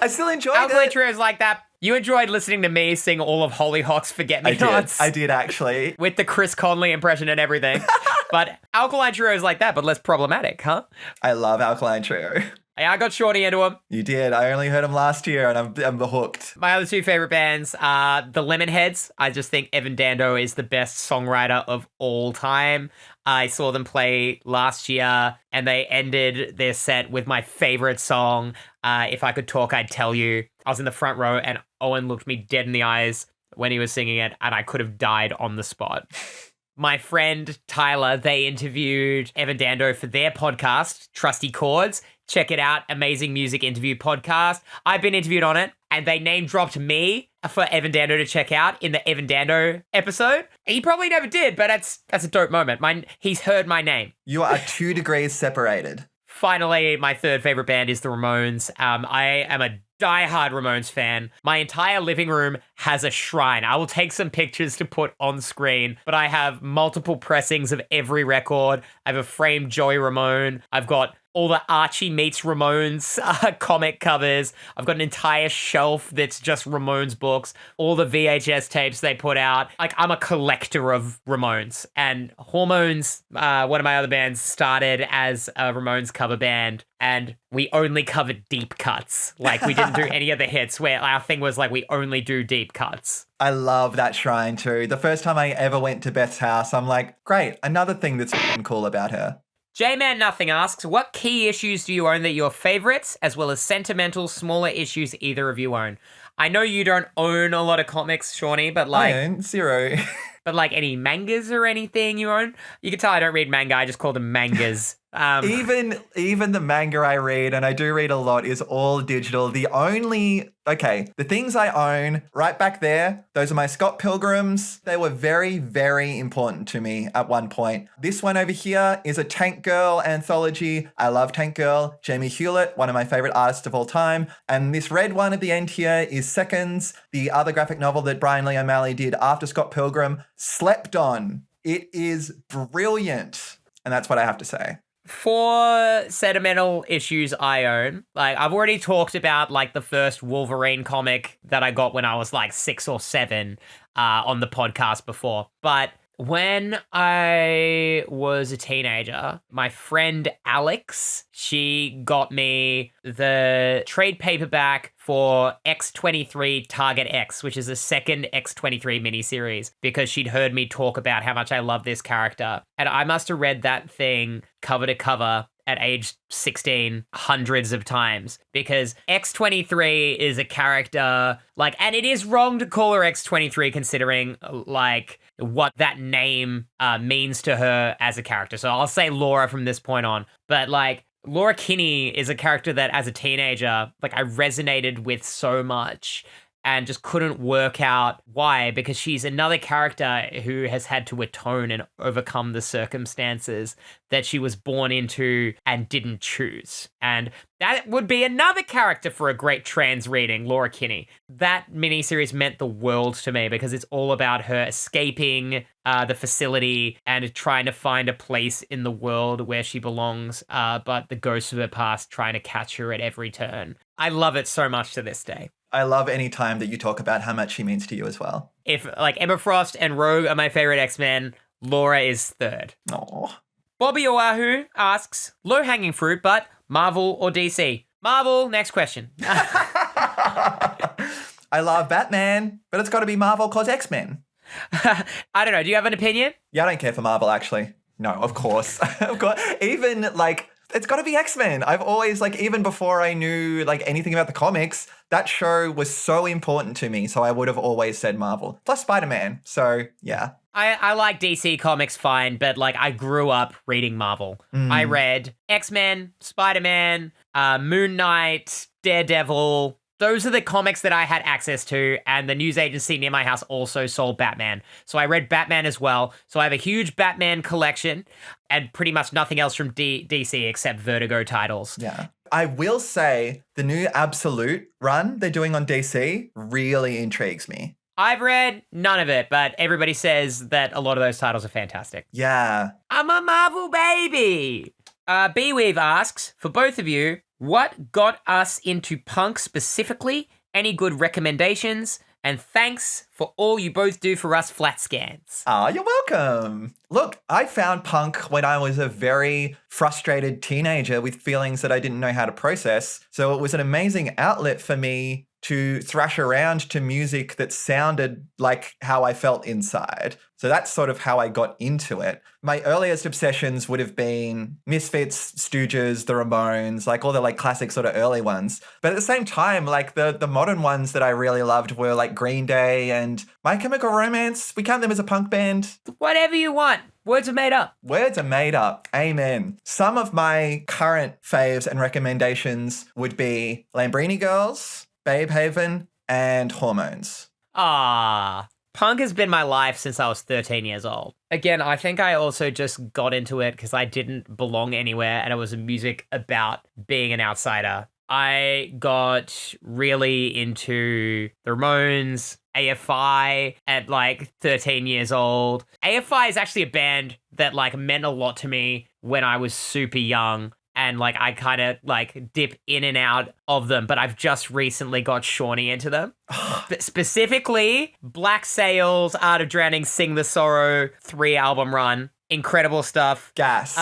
I still enjoyed Alkaline it. Trio is like that. You enjoyed listening to me sing all of Hollyhock's Forget Me Nots. I did actually. With the Chris Conley impression and everything. But Alkaline Trio is like that, but less problematic, huh? I love Alkaline Trio. Yeah, I got Shawnee into them. You did. I only heard him last year, and I'm hooked. My other 2 favorite bands are the Lemonheads. I just think Evan Dando is the best songwriter of all time. I saw them play last year, and they ended their set with my favorite song, If I Could Talk, I'd Tell You. I was in the front row, and Owen looked me dead in the eyes when he was singing it, and I could have died on the spot. My friend Tyler, they interviewed Evan Dando for their podcast, Trusty Chords. Check it out, amazing music interview podcast. I've been interviewed on it, and they name dropped me for Evan Dando to check out in the Evan Dando episode. He probably never did, but that's a dope moment. He's heard my name. You are 2 degrees separated. Finally, my 3rd favorite band is the Ramones. I am a diehard Ramones fan. My entire living room has a shrine. I will take some pictures to put on screen, but I have multiple pressings of every record. I have a framed Joey Ramone. I've got all the Archie meets Ramones comic covers. I've got an entire shelf that's just Ramones books, all the VHS tapes they put out. Like, I'm a collector of Ramones. And Hormones, one of my other bands, started as a Ramones cover band, and we only covered deep cuts. Like, we didn't do any of the hits, where our thing was like, we only do deep cuts. I love that shrine too. The first time I ever went to Beth's house, I'm like, great, another thing that's cool about her. J-Man Nothing asks, what key issues do you own that are your favorites, as well as sentimental, smaller issues either of you own? I know you don't own a lot of comics, Shawnee, but like... I own 0. But like any mangas or anything you own? You can tell I don't read manga, I just call them mangas. Even the manga I read, and I do read a lot, is all digital. The things I own right back there, those are my Scott Pilgrims. They were very, very important to me at one point. This one over here is a Tank Girl anthology. I love Tank Girl. Jamie Hewlett, one of my favorite artists of all time. And this red one at the end here is Seconds, the other graphic novel that Brian Lee O'Malley did after Scott Pilgrim. Slept on. It is brilliant. And that's what I have to say. For sentimental issues I own, like I've already talked about like the first Wolverine comic that I got when I was like 6 or 7 on the podcast before. But when I was a teenager, my friend Alex, she got me the trade paperback for X-23 Target X, which is the second X-23 miniseries, because she'd heard me talk about how much I love this character. And I must have read that thing cover to cover at age 16 hundreds of times, because X-23 is a character, like, and it is wrong to call her X-23 considering, like, what that name means to her as a character. So I'll say Laura from this point on. But, like, Laura Kinney is a character that as a teenager, like, I resonated with so much and just couldn't work out why, because she's another character who has had to atone and overcome the circumstances that she was born into and didn't choose. And that would be another character for a great trans reading, Laura Kinney. That miniseries meant the world to me because it's all about her escaping the facility and trying to find a place in the world where she belongs, but the ghosts of her past trying to catch her at every turn. I love it so much to this day. I love any time that you talk about how much she means to you as well. If, like, Emma Frost and Rogue are my favorite X-Men, Laura is third. Aww. Bobby Oahu asks, low-hanging fruit, but Marvel or DC? Marvel, next question. I love Batman, but it's got to be Marvel cause X-Men. I don't know. Do you have an opinion? Yeah, I don't care for Marvel, actually. No, of course. Of course. Even, like, it's got to be X-Men. I've always, like, even before I knew, like, anything about the comics, that show was so important to me, so I would have always said Marvel. Plus Spider-Man, so, yeah. I like DC comics fine, but, like, I grew up reading Marvel. I read X-Men, Spider-Man, Moon Knight, Daredevil. Those are the comics that I had access to, and the news agency near my house also sold Batman. So I read Batman as well. So I have a huge Batman collection and pretty much nothing else from DC except Vertigo titles. Yeah. I will say the new Absolute run they're doing on DC really intrigues me. I've read none of it, but everybody says that a lot of those titles are fantastic. Yeah. I'm a Marvel baby. B-Weave asks, for both of you, what got us into punk specifically? Any good recommendations? And thanks for all you both do for us flat scans. You're welcome. Look, I found punk when I was a very frustrated teenager with feelings that I didn't know how to process. So it was an amazing outlet for me to thrash around to music that sounded like how I felt inside. So that's sort of how I got into it. My earliest obsessions would have been Misfits, Stooges, the Ramones, like all the like classic sort of early ones. But at the same time, like the modern ones that I really loved were like Green Day and My Chemical Romance. We count them as a punk band. Whatever you want. Words are made up. Words are made up. Amen. Some of my current faves and recommendations would be Lambrini Girls, Babe Haven, and Hormones. Punk has been my life since I was 13 years old. Again, I think I also just got into it because I didn't belong anywhere and it was a music about being an outsider. I got really into the Ramones, AFI at like 13 years old. AFI is actually a band that like meant a lot to me when I was super young. And, like, I kind of, like, dip in and out of them. But I've just recently got Shawnee into them. Specifically, Black Sails, Art of Drowning, Sing the Sorrow, 3-album run. Incredible stuff. Gas.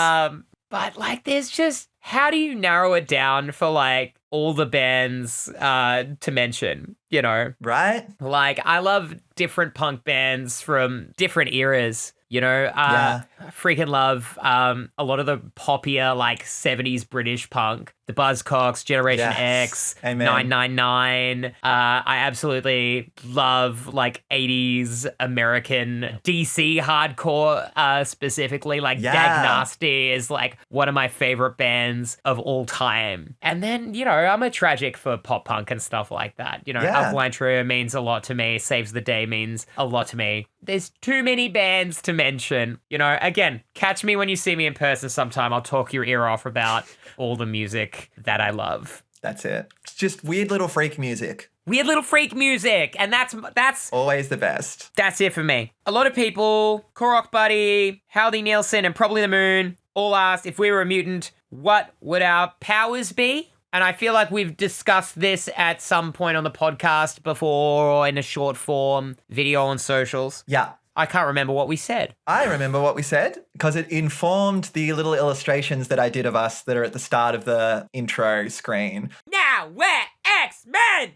But, like, there's just... How do you narrow it down for, like, all the bands to mention, you know? Right? Like, I love different punk bands from different eras. You know, I freaking love a lot of the poppier, like, 70s British punk. The Buzzcocks, Generation X, Amen. 999. I absolutely love, like, 80s American DC hardcore specifically. Like, Dag Nasty is, like, one of my favorite bands of all time. And then, you know, I'm a tragic for pop punk and stuff like that. You know, Alkaline Trio means a lot to me. Saves the Day means a lot to me. There's too many bands to mention. You know, again, catch me when you see me in person sometime. I'll talk your ear off about all the music that I love. That's it. It's just weird little freak music. Weird little freak music. And that's always the best. That's it for me. A lot of people, Korok Buddy, Howdy Nielsen, and Probably the Moon, all asked, if we were a mutant, what would our powers be? And I feel like we've discussed this at some point on the podcast before or in a short form video on socials. Yeah. I can't remember what we said. I remember what we said because it informed the little illustrations that I did of us that are at the start of the intro screen. Now we're X-Men!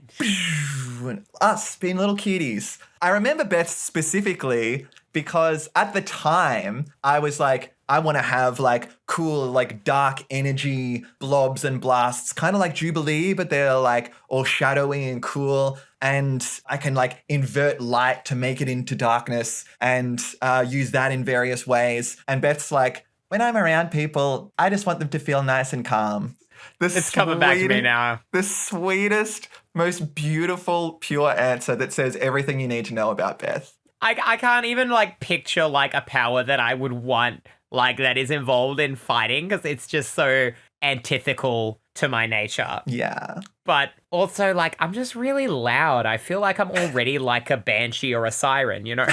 Us being little cuties. I remember Beth specifically because at the time I was like, I want to have like cool, like dark energy blobs and blasts, kind of like Jubilee, but they're like all shadowy and cool. And I can like invert light to make it into darkness and use that in various ways. And Beth's like, when I'm around people, I just want them to feel nice and calm. It's coming back to me now. The sweetest, most beautiful, pure answer that says everything you need to know about Beth. I can't even like picture like a power that I would want like that is involved in fighting because it's just so antithetical to my nature. Yeah. But also like I'm just really loud. I feel like I'm already like a banshee or a siren, you know?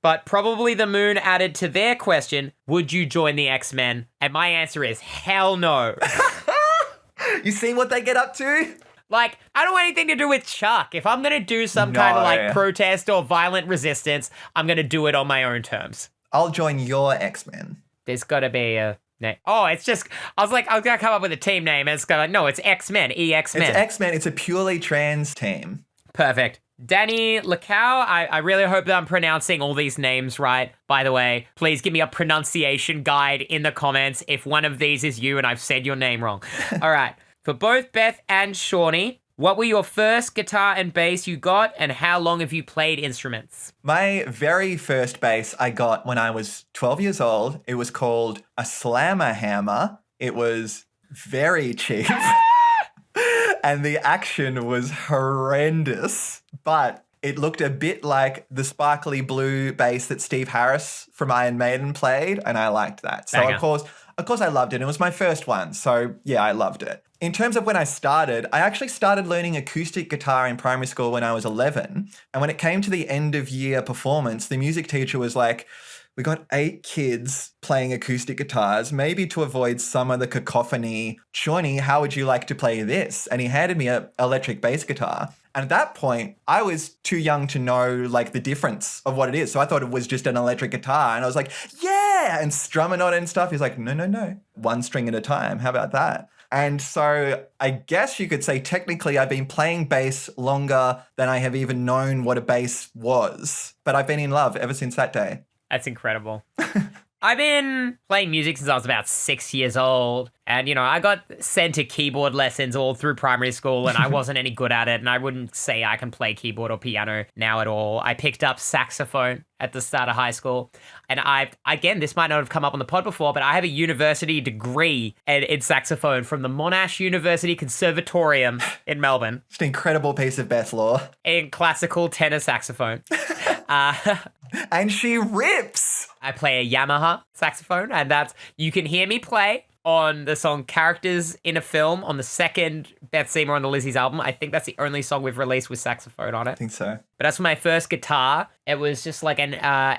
But probably the moon added to their question, would you join the X-Men? And my answer is hell no. You see what they get up to? Like, I don't want anything to do with Chuck. If I'm going to do some kind of like protest or violent resistance, I'm going to do it on my own terms. I'll join your X-Men. There's got to be a name. Oh, it's just, I was going to come up with a team name. And it's going to, no, it's X-Men, eX-Men. It's X-Men. It's a purely trans team. Perfect. Danny Lacau, I really hope that I'm pronouncing all these names right. By the way, please give me a pronunciation guide in the comments if one of these is you and I've said your name wrong. All right. For both Beth and Seanny, what were your first guitar and bass you got and how long have you played instruments? My very first bass I got when I was 12 years old. It was called a slammer hammer. It was very cheap. And the action was horrendous, but it looked a bit like the sparkly blue bass that Steve Harris from Iron Maiden played, and I liked that. So of course I loved it. It was my first one, so yeah, I loved it. In terms of when I actually started learning acoustic guitar in primary school when I was 11, and when it came to the end of year performance, the music teacher was like, we got 8 kids playing acoustic guitars, maybe to avoid some of the cacophony. Seanny, how would you like to play this? And he handed me an electric bass guitar. And at that point, I was too young to know like the difference of what it is. So I thought it was just an electric guitar. And I was like, yeah, and strumming on it and stuff. He's like, no, one string at a time. How about that? And so I guess you could say technically I've been playing bass longer than I have even known what a bass was. But I've been in love ever since that day. That's incredible. I've been playing music since I was about 6 years old. And, you know, I got sent to keyboard lessons all through primary school and I wasn't any good at it. And I wouldn't say I can play keyboard or piano now at all. I picked up saxophone at the start of high school. And again, this might not have come up on the pod before, but I have a university degree in saxophone from the Monash University Conservatorium in Melbourne. It's an incredible piece of Beth lore. In classical tenor saxophone. And she rips. I play a Yamaha saxophone, and you can hear me play on the song Characters in a Film on the second Beth Seymour on the Lizzies album. I think that's the only song we've released with saxophone on it. I think so. But that's my first guitar. It was just like an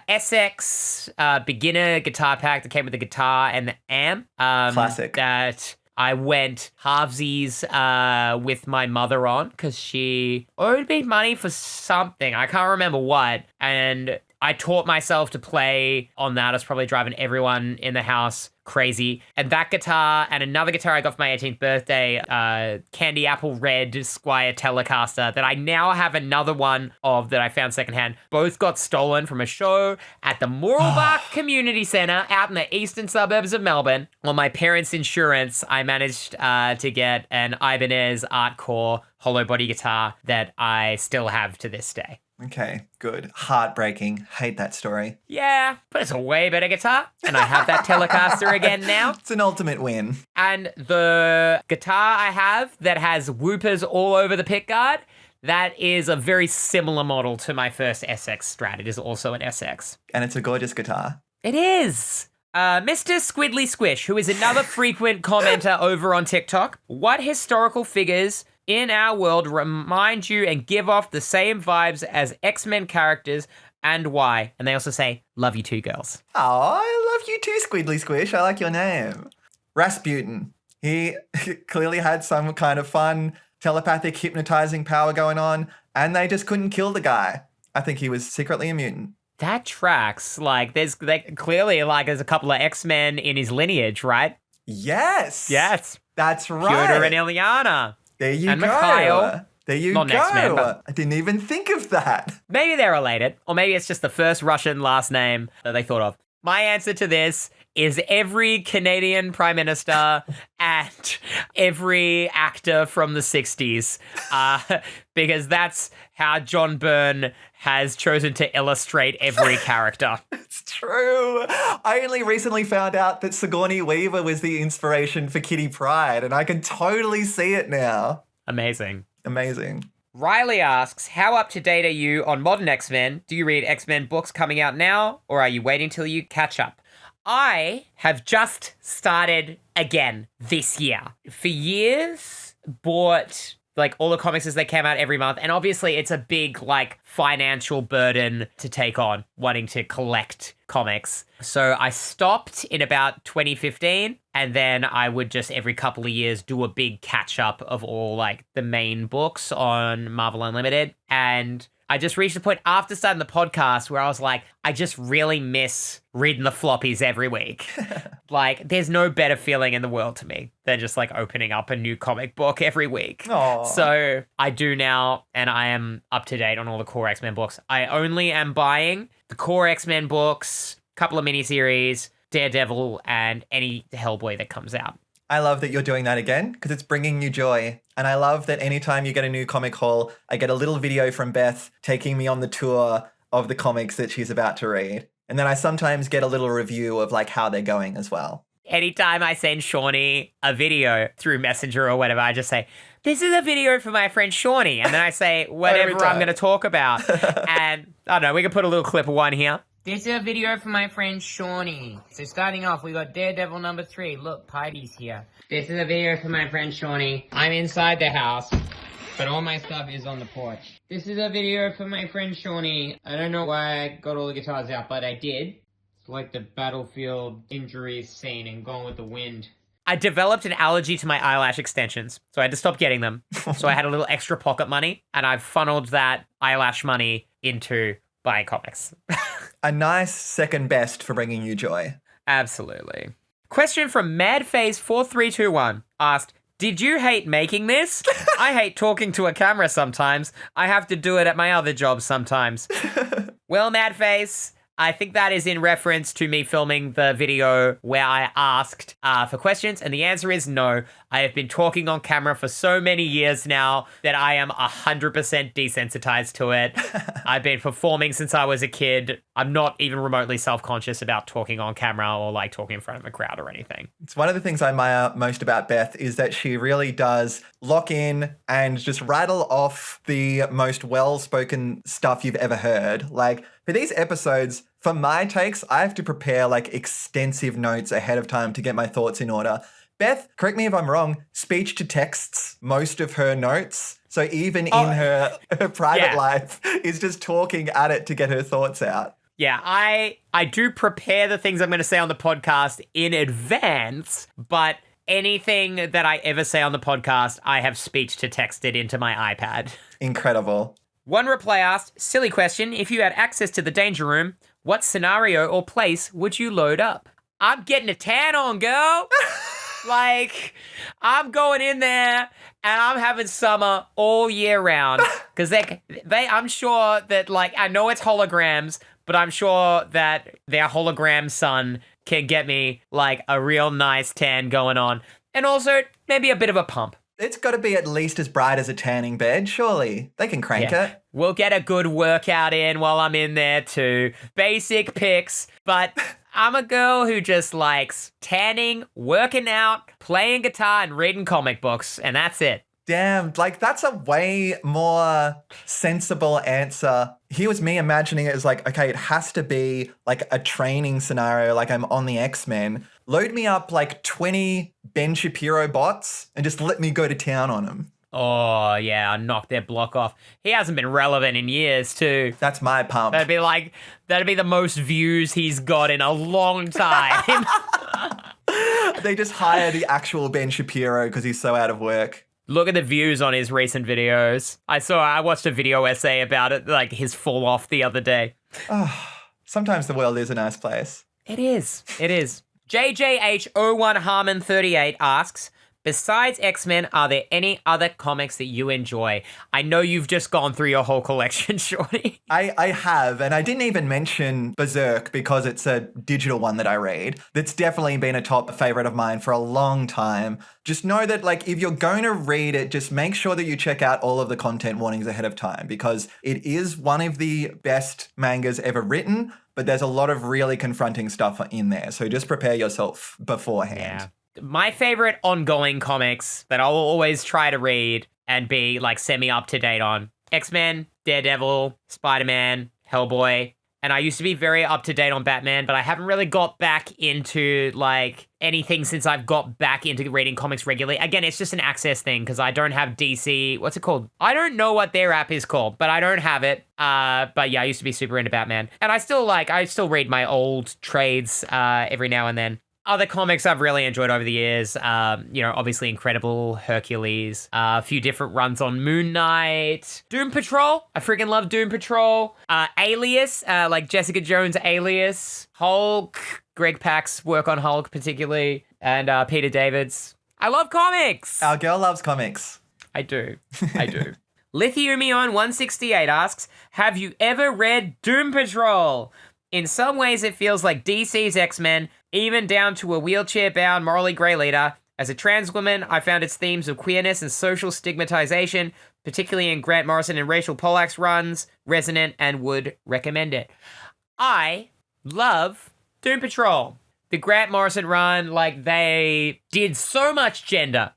SX beginner guitar pack that came with the guitar and the amp. Classic. That I went halvesies with my mother on because she owed me money for something. I can't remember what. And I taught myself to play on that. I was probably driving everyone in the house crazy. And that guitar and another guitar I got for my 18th birthday, Candy Apple Red Squire Telecaster, that I now have another one of that I found secondhand. Both got stolen from a show at the Mooralbark Community Centre out in the eastern suburbs of Melbourne. On my parents' insurance, I managed to get an Ibanez Artcore hollow body guitar that I still have to this day. Okay, good. Heartbreaking. Hate that story. Yeah, but it's a way better guitar. And I have that Telecaster again now. It's an ultimate win. And the guitar I have that has whoopers all over the pickguard, that is a very similar model to my first SX Strat. It is also an SX. And it's a gorgeous guitar. It is. Mr. Squidly Squish, who is another frequent commenter over on TikTok. What historical figures in our world remind you and give off the same vibes as X-Men characters and why? And they also say, love you too, girls. Oh, I love you too, Squidly Squish. I like your name. Rasputin. He clearly had some kind of fun telepathic hypnotizing power going on, and they just couldn't kill the guy. I think he was secretly a mutant. That tracks. Like, there's a couple of X-Men in his lineage, right? Yes. Yes. That's right. Piotr and Ilyana. There you and go. Mikhail. There you Not go. X-Men, but- I didn't even think of that. Maybe they're related, or maybe it's just the first Russian last name that they thought of. My answer to this is every Canadian Prime Minister and every actor from the 60s, because that's how John Byrne has chosen to illustrate every character. It's true. I only recently found out that Sigourney Weaver was the inspiration for Kitty Pryde, and I can totally see it now. Amazing. Amazing. Riley asks, how up to date are you on modern X-Men? Do you read X-Men books coming out now, or are you waiting till you catch up? I have just started again this year. For years, bought like all the comics as they came out every month. And obviously it's a big like financial burden to take on wanting to collect comics. So I stopped in about 2015, and then I would just every couple of years do a big catch up of all like the main books on Marvel Unlimited. And I just reached a point after starting the podcast where I was like, I just really miss reading the floppies every week. Like, there's no better feeling in the world to me than just like opening up a new comic book every week. Aww. So I do now, and I am up to date on all the core X-Men books. I only am buying the core X-Men books, couple of miniseries, Daredevil, and any Hellboy that comes out. I love that you're doing that again because it's bringing you joy. And I love that anytime you get a new comic haul, I get a little video from Beth taking me on the tour of the comics that she's about to read. And then I sometimes get a little review of like how they're going as well. Anytime I send Seanny a video through Messenger or whatever, I just say, this is a video for my friend Seanny. And then I say whatever I'm going to talk about. And I don't know, we can put a little clip of one here. This is a video for my friend Seanny. So starting off, we got Daredevil number 3. Look, Pity's here. This is a video for my friend Seanny. I'm inside the house, but all my stuff is on the porch. This is a video for my friend Seanny. I don't know why I got all the guitars out, but I did. It's like the battlefield injuries scene and Gone with the Wind. I developed an allergy to my eyelash extensions, so I had to stop getting them. So I had a little extra pocket money, and I've funneled that eyelash money into buying comics. A nice second best for bringing you joy. Absolutely. Question from MadFace4321 asked, did you hate making this? I hate talking to a camera sometimes. I have to do it at my other job sometimes. Well, Madface, I think that is in reference to me filming the video where I asked for questions, and the answer is no. I have been talking on camera for so many years now that I am 100% desensitized to it. I've been performing since I was a kid. I'm not even remotely self-conscious about talking on camera or like talking in front of a crowd or anything. It's one of the things I admire most about Beth is that she really does lock in and just rattle off the most well-spoken stuff you've ever heard. Like, for these episodes, for my takes, I have to prepare like extensive notes ahead of time to get my thoughts in order. Beth, correct me if I'm wrong, speech to texts most of her notes. So even in her private life is just talking at it to get her thoughts out. Yeah, I do prepare the things I'm going to say on the podcast in advance, but anything that I ever say on the podcast, I have speech to texted into my iPad. Incredible. One reply asked, silly question, if you had access to the danger room, what scenario or place would you load up? I'm getting a tan on, girl. Like, I'm going in there and I'm having summer all year round. Because I'm sure that, like, I know it's holograms, but I'm sure that their hologram sun can get me, like, a real nice tan going on. And also, maybe a bit of a pump. It's got to be at least as bright as a tanning bed, surely. They can crank it. We'll get a good workout in while I'm in there too. Basic pics, but I'm a girl who just likes tanning, working out, playing guitar, and reading comic books, and that's it. Damn, like that's a way more sensible answer. Here was me imagining it as like, okay, it has to be like a training scenario, like I'm on the X-Men. Load me up like 20 Ben Shapiro bots and just let me go to town on them. Oh, yeah, knock their block off. He hasn't been relevant in years, too. That's my pump. That'd be the most views he's got in a long time. They just hire the actual Ben Shapiro because he's so out of work. Look at the views on his recent videos. I watched a video essay about it, like his fall off the other day. Sometimes the world is a nice place. It is. JJH01 Harmon 38 asks, besides X-Men, are there any other comics that you enjoy? I know you've just gone through your whole collection, Shorty. I have, and I didn't even mention Berserk because it's a digital one that I read. That's definitely been a top favorite of mine for a long time. Just know that, like, if you're going to read it, just make sure that you check out all of the content warnings ahead of time because it is one of the best mangas ever written, but there's a lot of really confronting stuff in there. So just prepare yourself beforehand. Yeah. My favorite ongoing comics that I'll always try to read and be like semi-up-to-date on. X-Men, Daredevil, Spider-Man, Hellboy. And I used to be very up-to-date on Batman, but I haven't really got back into like anything since I've got back into reading comics regularly. Again, it's just an access thing because I don't have DC. What's it called? I don't know what their app is called, but I don't have it. But yeah, I used to be super into Batman. And I still read my old trades every now and then. Other comics I've really enjoyed over the years, obviously Incredible, Hercules, a few different runs on Moon Knight, Doom Patrol. I freaking love Doom Patrol. Alias, like Jessica Jones' Alias, Hulk, Greg Pak's work on Hulk particularly, and Peter David's. I love comics. Our girl loves comics. I do. Lithiumion168 asks, have you ever read Doom Patrol? In some ways, it feels like DC's X-Men, even down to a wheelchair-bound, morally grey leader. As a trans woman, I found its themes of queerness and social stigmatization, particularly in Grant Morrison and Rachel Pollack's runs, resonant and would recommend it. I love Doom Patrol. The Grant Morrison run, like, they did so much gender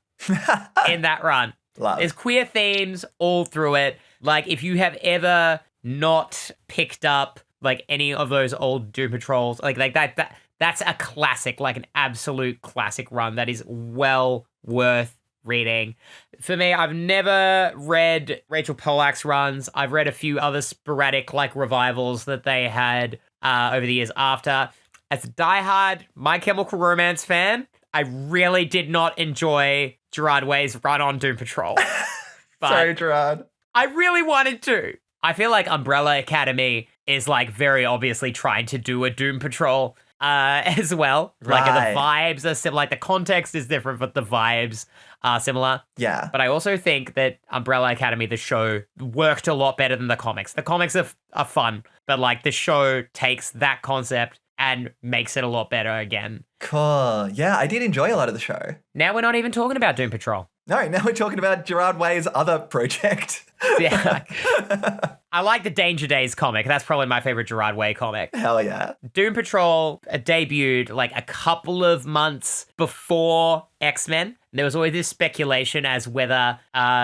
in that run. Love. There's queer themes all through it. Like, if you have ever not picked up like any of those old Doom Patrols, like that's a classic, like an absolute classic run that is well worth reading. For me, I've never read Rachel Pollack's runs. I've read a few other sporadic like revivals that they had over the years after. As a diehard My Chemical Romance fan, I really did not enjoy Gerard Way's run on Doom Patrol. But Sorry, Gerard. I really wanted to. I feel like Umbrella Academy is like very obviously trying to do a Doom Patrol as well. Like the vibes are similar, like the context is different, but the vibes are similar. Yeah. But I also think that Umbrella Academy, the show, worked a lot better than the comics. The comics are fun, but like the show takes that concept and makes it a lot better again. Cool. Yeah, I did enjoy a lot of the show. Now we're not even talking about Doom Patrol. No, now we're talking about Gerard Way's other project. Yeah. I like the Danger Days comic. That's probably my favorite Gerard Way comic. Hell yeah. Doom Patrol debuted like a couple of months before X-Men. There was always this speculation as whether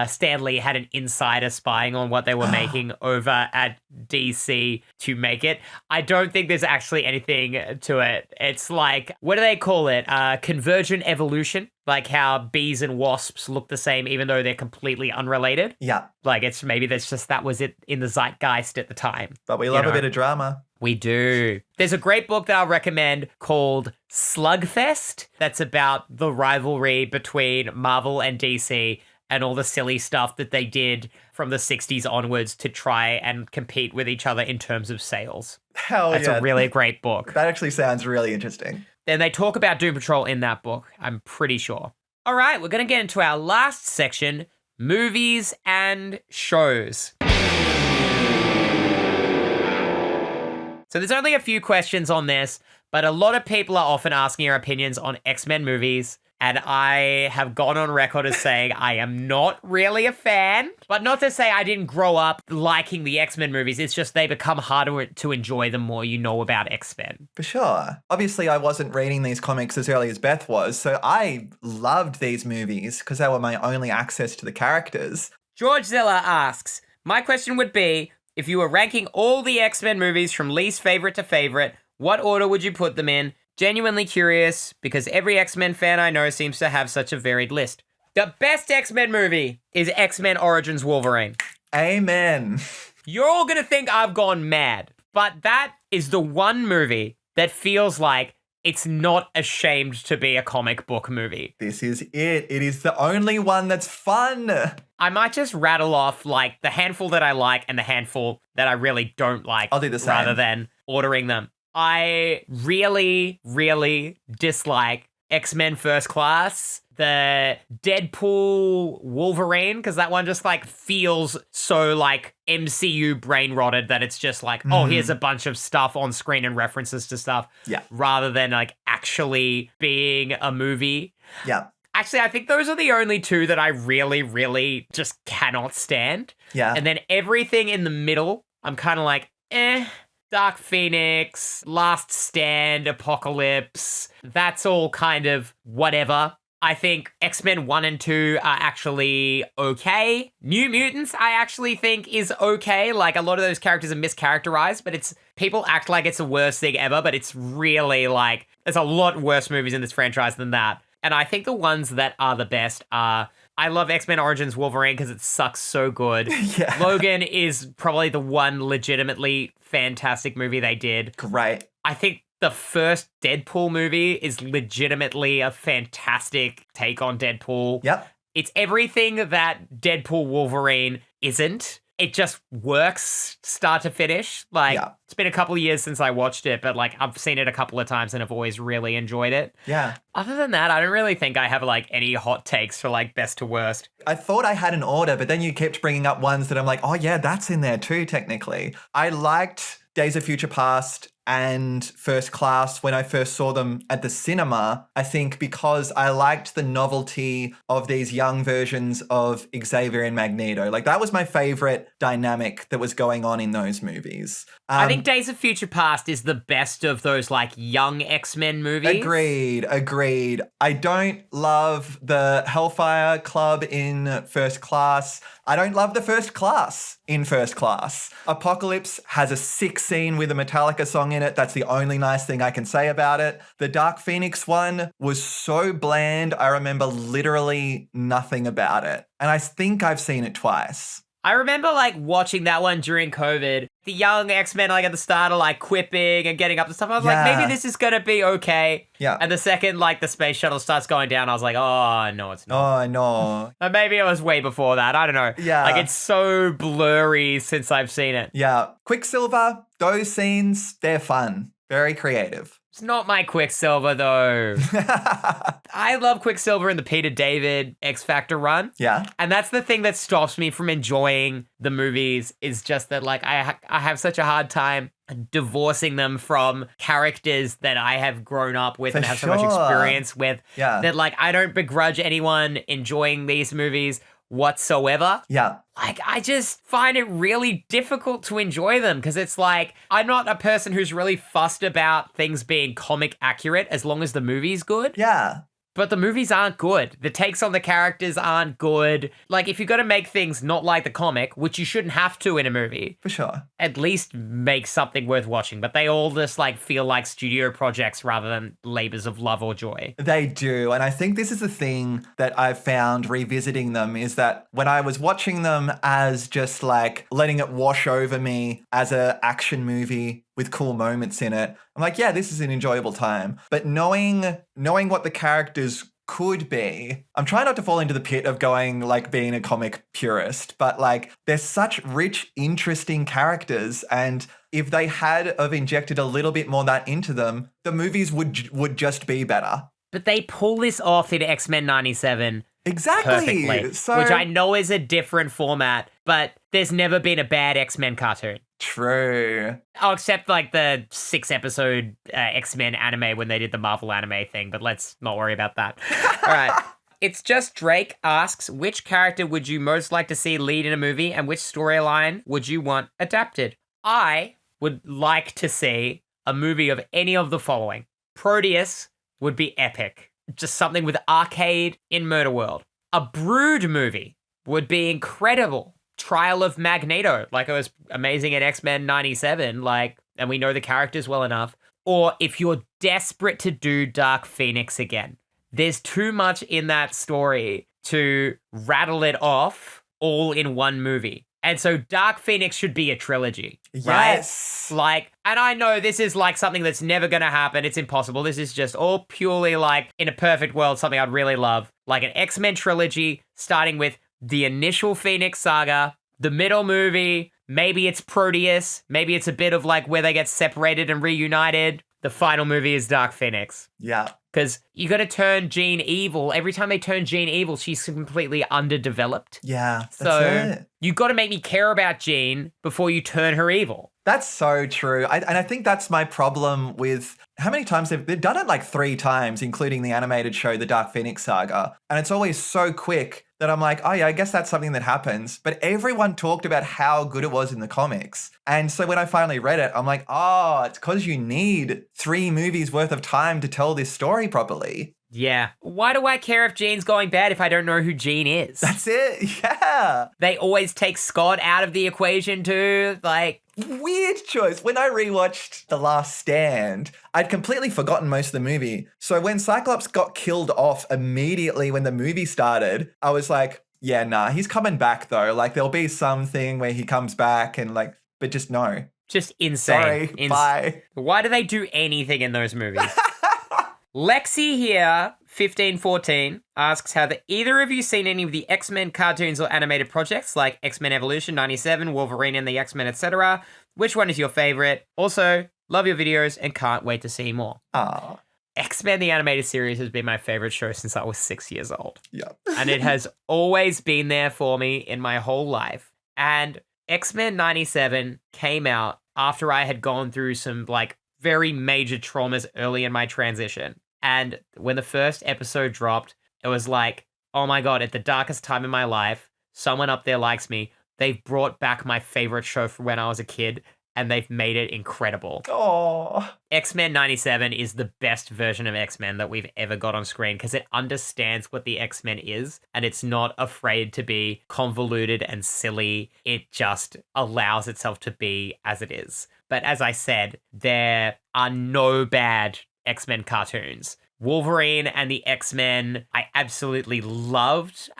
Stan Lee had an insider spying on what they were making over at DC to make it. I don't think there's actually anything to it. It's like, what do they call it? Convergent evolution. Like how bees and wasps look the same even though they're completely unrelated. Yeah. Like it's maybe that was it in the zeitgeist at the time. But we love a bit of drama. We do. There's a great book that I'll recommend called Slugfest that's about the rivalry between Marvel and DC and all the silly stuff that they did from the 60s onwards to try and compete with each other in terms of sales. Hell That's yeah. a really great book. That actually sounds really interesting. Then they talk about Doom Patrol in that book, I'm pretty sure. All right, we're going to get into our last section, movies and shows. So there's only a few questions on this, but a lot of people are often asking our opinions on X-Men movies, and I have gone on record as saying I am not really a fan. But not to say I didn't grow up liking the X-Men movies, it's just they become harder to enjoy the more you know about X-Men. For sure. Obviously, I wasn't reading these comics as early as Beth was, so I loved these movies because they were my only access to the characters. George Zilla asks, my question would be, if you were ranking all the X-Men movies from least favorite to favorite, what order would you put them in? Genuinely curious, because every X-Men fan I know seems to have such a varied list. The best X-Men movie is X-Men Origins Wolverine. Amen. You're all going to think I've gone mad, but that is the one movie that feels like it's not ashamed to be a comic book movie. This is it. It is the only one that's fun. I might just rattle off like the handful that I like and the handful that I really don't like. I'll do the same. Rather than ordering them. I really, really dislike X-Men First Class, the Deadpool Wolverine, because that one just like feels so like MCU brain rotted that it's just like, oh, here's a bunch of stuff on screen and references to stuff. Yeah. Rather than like actually being a movie. Yeah. Actually, I think those are the only two that I really, really just cannot stand. Yeah. And then everything in the middle, I'm kind of like, Dark Phoenix, Last Stand, Apocalypse, that's all kind of whatever. I think X-Men 1 and 2 are actually okay. New Mutants, I actually think is okay. Like, a lot of those characters are mischaracterized, but people act like it's the worst thing ever, but it's really like, there's a lot worse movies in this franchise than that. And I think the ones that are the best are, I love X-Men Origins Wolverine because it sucks so good. Yeah. Logan is probably the one legitimately fantastic movie they did. Great. I think the first Deadpool movie is legitimately a fantastic take on Deadpool. Yep. It's everything that Deadpool Wolverine isn't. It just works start to finish. Like, It's been a couple of years since I watched it, but like I've seen it a couple of times and I've always really enjoyed it. Yeah. Other than that, I don't really think I have like any hot takes for like best to worst. I thought I had an order, but then you kept bringing up ones that I'm like, oh yeah, that's in there too, technically. I liked Days of Future Past and First Class when I first saw them at the cinema, I think because I liked the novelty of these young versions of Xavier and Magneto. Like, that was my favorite dynamic that was going on in those movies. I think Days of Future Past is the best of those like young X-Men movies. Agreed. I don't love the Hellfire Club in First Class. I don't love the First Class in First Class. Apocalypse has a sick scene with a Metallica song in it. That's the only nice thing I can say about it. The Dark Phoenix one was so bland, I remember literally nothing about it. And I think I've seen it twice. I remember like watching that one during COVID. The young X-Men like at the start are like quipping and getting up to stuff. I was like, maybe this is going to be okay. Yeah. And the second like the space shuttle starts going down, I was like, oh, no, it's not. Oh, no. Or maybe it was way before that. I don't know. Yeah. Like it's so blurry since I've seen it. Yeah. Quicksilver, those scenes, they're fun. Very creative. It's not my Quicksilver though. I love Quicksilver in the Peter David X Factor run. Yeah. And that's the thing that stops me from enjoying the movies is just that like I have such a hard time divorcing them from characters that I have grown up with and have so much experience with. Yeah. That like I don't begrudge anyone enjoying these movies whatsoever. Yeah. Like, I just find it really difficult to enjoy them because it's like, I'm not a person who's really fussed about things being comic accurate as long as the movie's good. Yeah. But the movies aren't good. The takes on the characters aren't good. Like, if you're going to make things not like the comic, which you shouldn't have to in a movie, For sure. at least make something worth watching. But they all just, like, feel like studio projects rather than labors of love or joy. They do. And I think this is the thing that I've found revisiting them is that when I was watching them as just like letting it wash over me as an action movie with cool moments in it, I'm like, yeah, this is an enjoyable time. But knowing what the characters could be, I'm trying not to fall into the pit of going like being a comic purist, but like there's such rich, interesting characters, and if they had have injected a little bit more of that into them, the movies would just be better. But they pull this off in X-Men 97 Exactly. perfectly, So, which I know is a different format, but there's never been a bad X-Men cartoon. True. Oh, except like the 6-episode X-Men anime when they did the Marvel anime thing, but let's not worry about that. All right. It's Just Drake asks, which character would you most like to see lead in a movie and which storyline would you want adapted? I would like to see a movie of any of the following. Proteus would be epic. Just something with arcade in Murder World. A Brood movie would be incredible. Trial of Magneto, like it was amazing in X-Men 97, like, and we know the characters well enough. Or if you're desperate to do Dark Phoenix again, there's too much in that story to rattle it off all in one movie. And so Dark Phoenix should be a trilogy, Yes. right? Like, and I know this is like something that's never going to happen. It's impossible. This is just all purely like, in a perfect world, something I'd really love. Like an X-Men trilogy starting with the initial Phoenix saga, the middle movie, maybe it's Proteus, maybe it's a bit of like where they get separated and reunited. The final movie is Dark Phoenix. Yeah. Because you got to turn Jean evil. Every time they turn Jean evil, she's completely underdeveloped. Yeah. That's So it. you got to make me care about Jean before you turn her evil. That's so true. And I think that's my problem with how many times they've done it like 3 times, including the animated show, The Dark Phoenix Saga. And it's always so quick that I'm like, oh yeah, I guess that's something that happens. But everyone talked about how good it was in the comics. And so when I finally read it, I'm like, oh, it's because you need 3 movies worth of time to tell this story properly. Yeah. Why do I care if Jean's going bad if I don't know who Jean is? That's it. Yeah. They always take Scott out of the equation too. Like, Weird choice. When I rewatched The Last Stand, I'd completely forgotten most of the movie. So when Cyclops got killed off immediately when the movie started, I was like, yeah, nah, he's coming back though. Like there'll be something where he comes back and like, but just no. just insane. Sorry, bye. Why do they do anything in those movies? Lexi here, 1514, asks, have either of you seen any of the X-Men cartoons or animated projects like X-Men Evolution 97, Wolverine and the X-Men, etc.? Which one is your favorite? Also, love your videos and can't wait to see more. Ah, X-Men the animated series has been my favorite show since I was 6 years old. yeah. And it has always been there for me in my whole life. And X-Men 97 came out after I had gone through some like very major traumas early in my transition. And when the first episode dropped, it was like, oh my God, at the darkest time in my life, someone up there likes me. They've brought back my favorite show from when I was a kid, and they've made it incredible. Oh, X-Men 97 is the best version of X-Men that we've ever got on screen because it understands what the X-Men is, and it's not afraid to be convoluted and silly. It just allows itself to be as it is. But as I said, there are no bad X-Men cartoons. Wolverine and the X-Men, I absolutely loved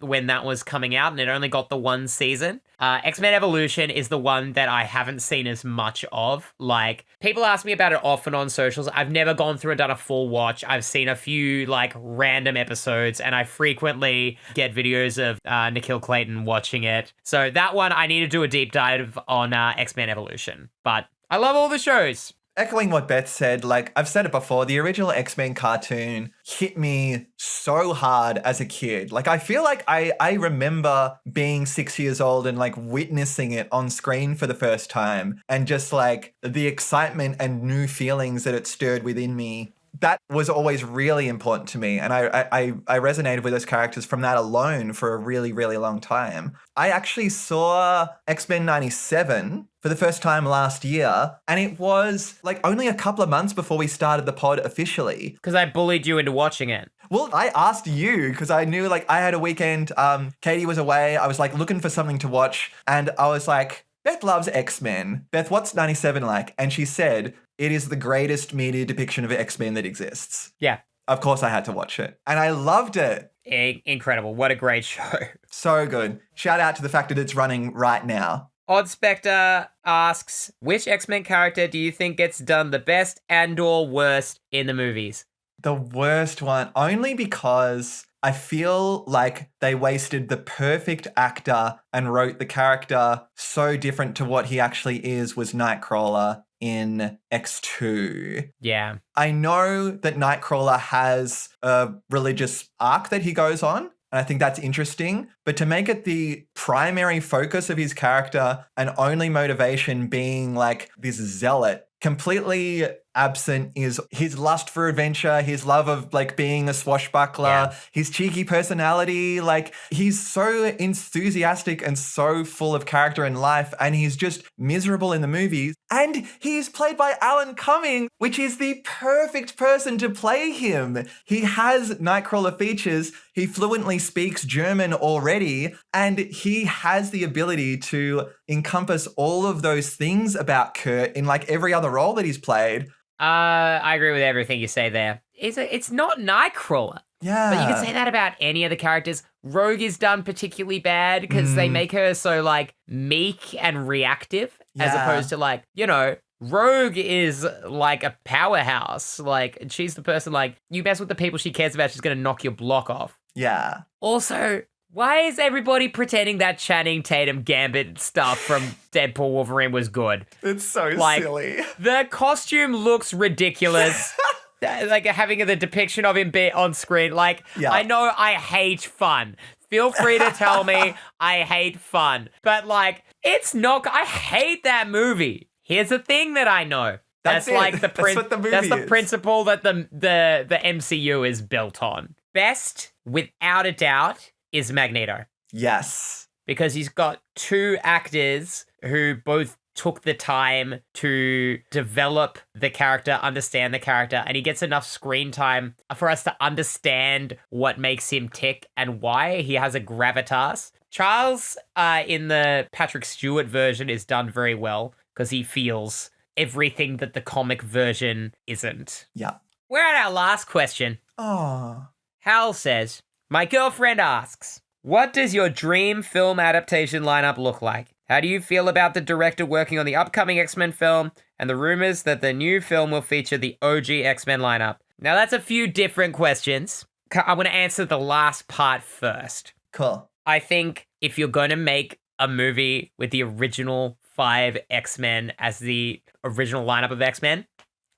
when that was coming out, and it only got the 1 season. X-Men Evolution is the one that I haven't seen as much of. Like, people ask me about it often on socials. I've never gone through and done a full watch. I've seen a few, like, random episodes, and I frequently get videos of Nikhil Clayton watching it. So that one, I need to do a deep dive on X-Men Evolution. But I love all the shows. echoing what Beth said, like I've said it before, the original X-Men cartoon hit me so hard as a kid. Like I feel like I remember being 6 years old and like witnessing it on screen for the first time and just like the excitement and new feelings that it stirred within me. That was always really important to me. And I resonated with those characters from that alone for a really, really long time. I actually saw X-Men 97 for the first time last year. And it was like only a couple of months before we started the pod officially. Because I bullied you into watching it. Well, I asked you because I knew like I had a weekend. Katie was away. I was like looking for something to watch. And I was like, Beth loves X-Men. Beth, what's 97 like? And she said, it is the greatest media depiction of X-Men that exists. Yeah. Of course I had to watch it. And I loved it. Incredible. What a great show. So good. Shout out to the fact that it's running right now. Odd Spectre asks, which X-Men character do you think gets done the best and or worst in the movies? The worst one, only because I feel like they wasted the perfect actor and wrote the character so different to what he actually is, was Nightcrawler in X2. Yeah. I know that Nightcrawler has a religious arc that he goes on, and I think that's interesting. But to make it the primary focus of his character and only motivation being like this zealot, completely absent is his lust for adventure, his love of like being a swashbuckler, his cheeky personality. Like he's so enthusiastic and so full of character and life, and he's just miserable in the movies. And he's played by Alan Cumming, which is the perfect person to play him. He has Nightcrawler features. He fluently speaks German already, and he has the ability to encompass all of those things about Kurt in like every other role that he's played. I agree with everything you say there. It's not Nightcrawler. Yeah. But you could say that about any of the characters. Rogue is done particularly bad because they make her so like meek and reactive as Yeah. opposed to like, Rogue is like a powerhouse. Like she's the person like you mess with the people she cares about, she's going to knock your block off. Yeah. Also, why is everybody pretending that Channing Tatum Gambit stuff from Deadpool Wolverine was good? It's so Like, silly. The costume looks ridiculous. Like having the depiction of him be on screen. Like, Yeah. I know I hate fun. Feel free to tell me I hate fun. But like, it's not, I hate that movie. Here's the thing that I know. That's it. like the That's what the movie That's the is. principle that the MCU is built on. Best, without a doubt, is Magneto. Yes. Because he's got two actors who both took the time to develop the character, understand the character, and he gets enough screen time for us to understand what makes him tick and why he has a gravitas. Charles, in the Patrick Stewart version, is done very well because he feels everything that the comic version isn't. Yeah. We're at our last question. Oh. Hal says, my girlfriend asks, what does your dream film adaptation lineup look like? How do you feel about the director working on the upcoming X-Men film and the rumors that the new film will feature the OG X-Men lineup? Now, that's a few different questions. I'm going to answer the last part first. Cool. I think if you're going to make a movie with the original 5 X-Men as the original lineup of X-Men,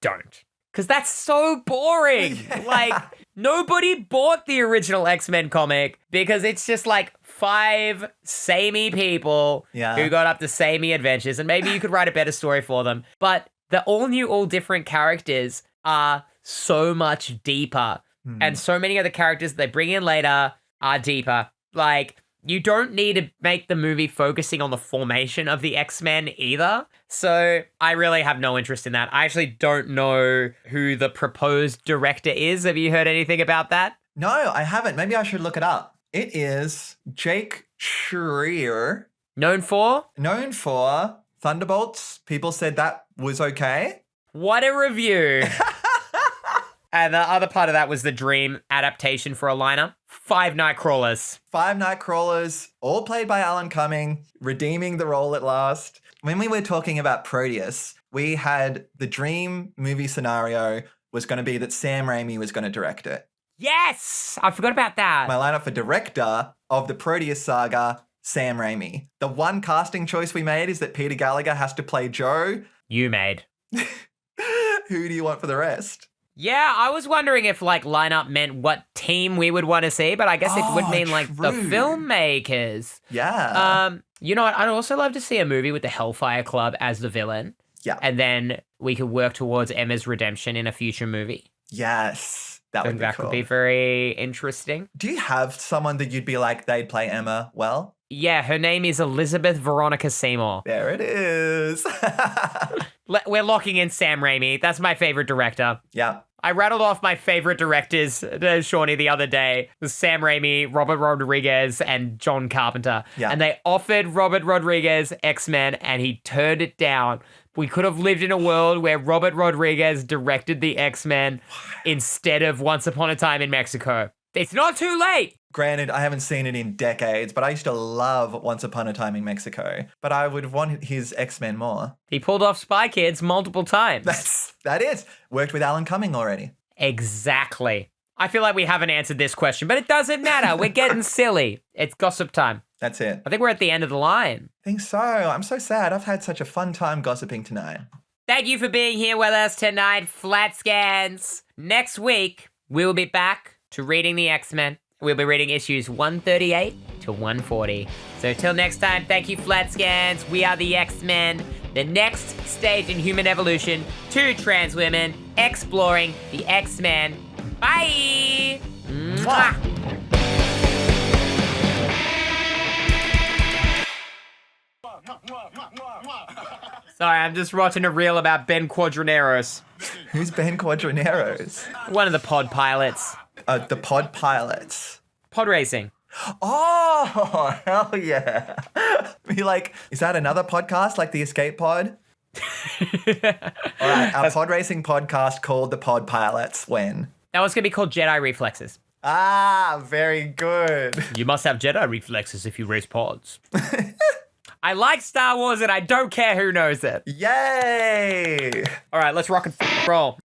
don't. Because that's so boring. Like, nobody bought the original X-Men comic because it's just like 5 samey people who got up to samey adventures. And maybe you could write a better story for them. But the all new, all different characters are so much deeper. And so many of the characters they bring in later are deeper. Like, you don't need to make the movie focusing on the formation of the X-Men either. So I really have no interest in that. I actually don't know who the proposed director is. Have you heard anything about that? No, I haven't. Maybe I should look it up. It is Jake Schreier, Known for? known for Thunderbolts. People said that was okay. What a review. And the other part of that was the dream adaptation for a lineup. 5 Nightcrawlers. 5 Nightcrawlers, all played by Alan Cumming, redeeming the role at last. When we were talking about Proteus, we had the dream movie scenario was going to be that Sam Raimi was going to direct it. Yes! I forgot about that. My lineup for director of the Proteus saga, Sam Raimi. The one casting choice we made is that Peter Gallagher has to play Joe. You made. Who do you want for the rest? Yeah, I was wondering if like lineup meant what team we would want to see, but I guess it would mean like the true. filmmakers. Yeah. You know what? I'd also love to see a movie with the Hellfire Club as the villain. Yeah. And then we could work towards Emma's redemption in a future movie. Yes. That I would think be that cool. could be very interesting. Do you have someone that you'd be like, they'd play Emma well? Yeah, her name is Elizabeth Veronica Seymour. There it is. We're locking in Sam Raimi. That's my favorite director. Yeah. I rattled off my favorite directors to Shawnee the other day. It was Sam Raimi, Robert Rodriguez, and John Carpenter. Yeah. And they offered Robert Rodriguez X-Men, and he turned it down. We could have lived in a world where Robert Rodriguez directed the X-Men instead of Once Upon a Time in Mexico. It's not too late. Granted, I haven't seen it in decades, but I used to love Once Upon a Time in Mexico. But I would want his X-Men more. He pulled off Spy Kids multiple times. That is. Worked with Alan Cumming already. Exactly. I feel like we haven't answered this question, but it doesn't matter. We're getting silly. It's gossip time. That's it. I think we're at the end of the line. I think so. I'm so sad. I've had such a fun time gossiping tonight. Thank you for being here with us tonight, Flat Scans. Next week, we will be back to reading the X-Men. We'll be reading issues 138 to 140. So till next time, thank you, Flat Scans. We are the X-Men, the next stage in human evolution, 2 trans women exploring the X-Men. Bye! Mwah. Sorry, I'm just watching a reel about Ben Quadraneros, Who's Ben Quadraneros? one of the pod pilots. The pod pilots. Pod racing. Oh, hell yeah. Be like, is that another podcast like the Escape Pod? All right, our pod racing podcast called the Pod Pilots when? That one's going to be called Jedi Reflexes. Ah, very good. You must have Jedi reflexes if you race pods. I like Star Wars and I don't care who knows it. Yay! All right, let's rock and roll.